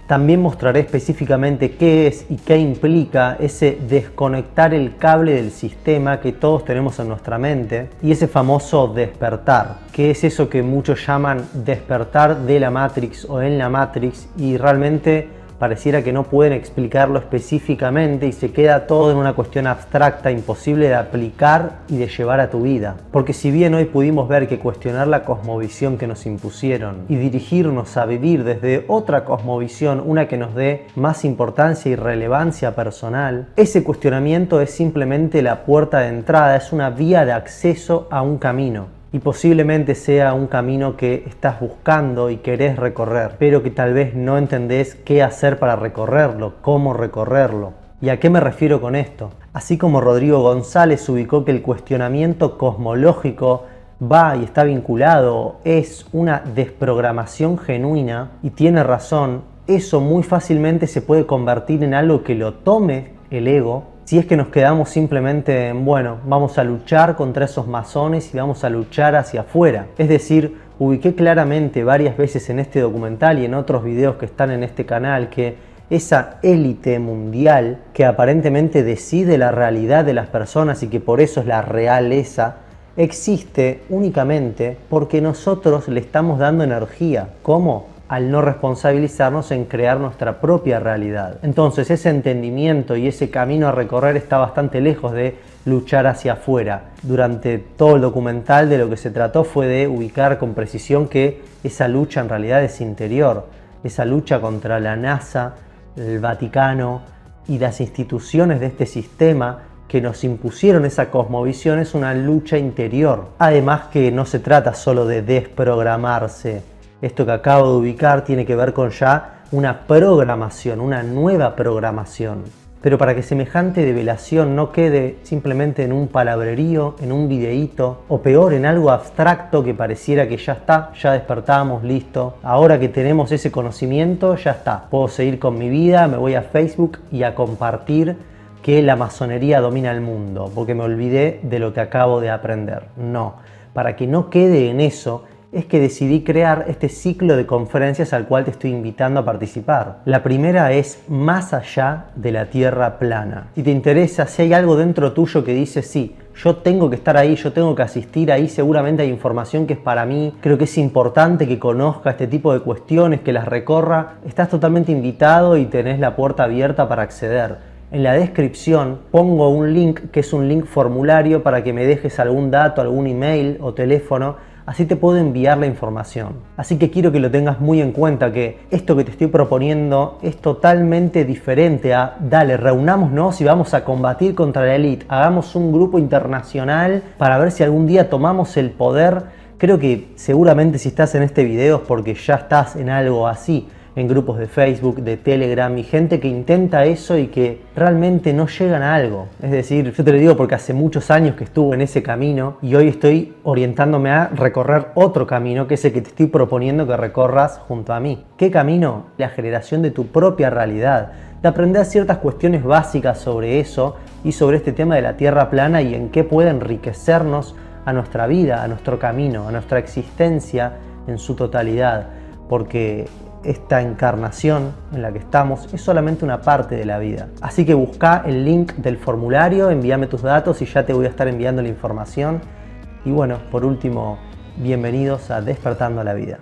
También mostraré específicamente qué es y qué implica ese desconectar el cable del sistema que todos tenemos en nuestra mente y ese famoso despertar, que es eso que muchos llaman despertar de la Matrix o en la Matrix y realmente pareciera que no pueden explicarlo específicamente y se queda todo en una cuestión abstracta, imposible de aplicar y de llevar a tu vida. Porque si bien hoy pudimos ver que cuestionar la cosmovisión que nos impusieron y dirigirnos a vivir desde otra cosmovisión, una que nos dé más importancia y relevancia personal, ese cuestionamiento es simplemente la puerta de entrada, es una vía de acceso a un camino. Y posiblemente sea un camino que estás buscando y querés recorrer, pero que tal vez no entendés qué hacer para recorrerlo, cómo recorrerlo. ¿Y a qué me refiero con esto? Así como Rodrigo González ubicó que el cuestionamiento cosmológico va y está vinculado, es una desprogramación genuina, y tiene razón, eso muy fácilmente se puede convertir en algo que lo tome el ego, si es que nos quedamos simplemente en, bueno, vamos a luchar contra esos masones y vamos a luchar hacia afuera. Es decir, ubiqué claramente varias veces en este documental y en otros videos que están en este canal que esa élite mundial que aparentemente decide la realidad de las personas y que por eso es la realeza, existe únicamente porque nosotros le estamos dando energía. ¿Cómo? Al no responsabilizarnos en crear nuestra propia realidad. Entonces ese entendimiento y ese camino a recorrer está bastante lejos de luchar hacia afuera. Durante todo el documental de lo que se trató fue de ubicar con precisión que esa lucha en realidad es interior. Esa lucha contra la NASA, el Vaticano y las instituciones de este sistema que nos impusieron esa cosmovisión es una lucha interior. Además que no se trata solo de desprogramarse. Esto que acabo de ubicar tiene que ver con ya una programación, una nueva programación. Pero para que semejante develación no quede simplemente en un palabrerío, en un videíto, o peor, en algo abstracto que pareciera que ya está, ya despertamos, listo. Ahora que tenemos ese conocimiento, ya está. Puedo seguir con mi vida, me voy a Facebook y a compartir que la masonería domina el mundo, porque me olvidé de lo que acabo de aprender. No, para que no quede en eso, es que decidí crear este ciclo de conferencias al cual te estoy invitando a participar. La primera es Más allá de la tierra plana. Si te interesa, si hay algo dentro tuyo que dice sí, yo tengo que estar ahí, yo tengo que asistir ahí, seguramente hay información que es para mí, creo que es importante que conozca este tipo de cuestiones, que las recorra, estás totalmente invitado y tenés la puerta abierta para acceder. En la descripción pongo un link que es un link formulario para que me dejes algún dato, algún email o teléfono. Así te puedo enviar la información. Así que quiero que lo tengas muy en cuenta, que esto que te estoy proponiendo es totalmente diferente a dale, reunámonos y vamos a combatir contra la élite. Hagamos un grupo internacional para ver si algún día tomamos el poder. Creo que seguramente si estás en este video es porque ya estás en algo así. En grupos de Facebook, de Telegram y gente que intenta eso y que realmente no llegan a algo. Es decir, yo te lo digo porque hace muchos años que estuve en ese camino y hoy estoy orientándome a recorrer otro camino que es el que te estoy proponiendo que recorras junto a mí. ¿Qué camino? La generación de tu propia realidad, de aprender ciertas cuestiones básicas sobre eso y sobre este tema de la tierra plana y en qué puede enriquecernos a nuestra vida, a nuestro camino, a nuestra existencia en su totalidad. Porque esta encarnación en la que estamos es solamente una parte de la vida. Así que busca el link del formulario, envíame tus datos y ya te voy a estar enviando la información. Y bueno, por último, bienvenidos a Despertando a la Vida.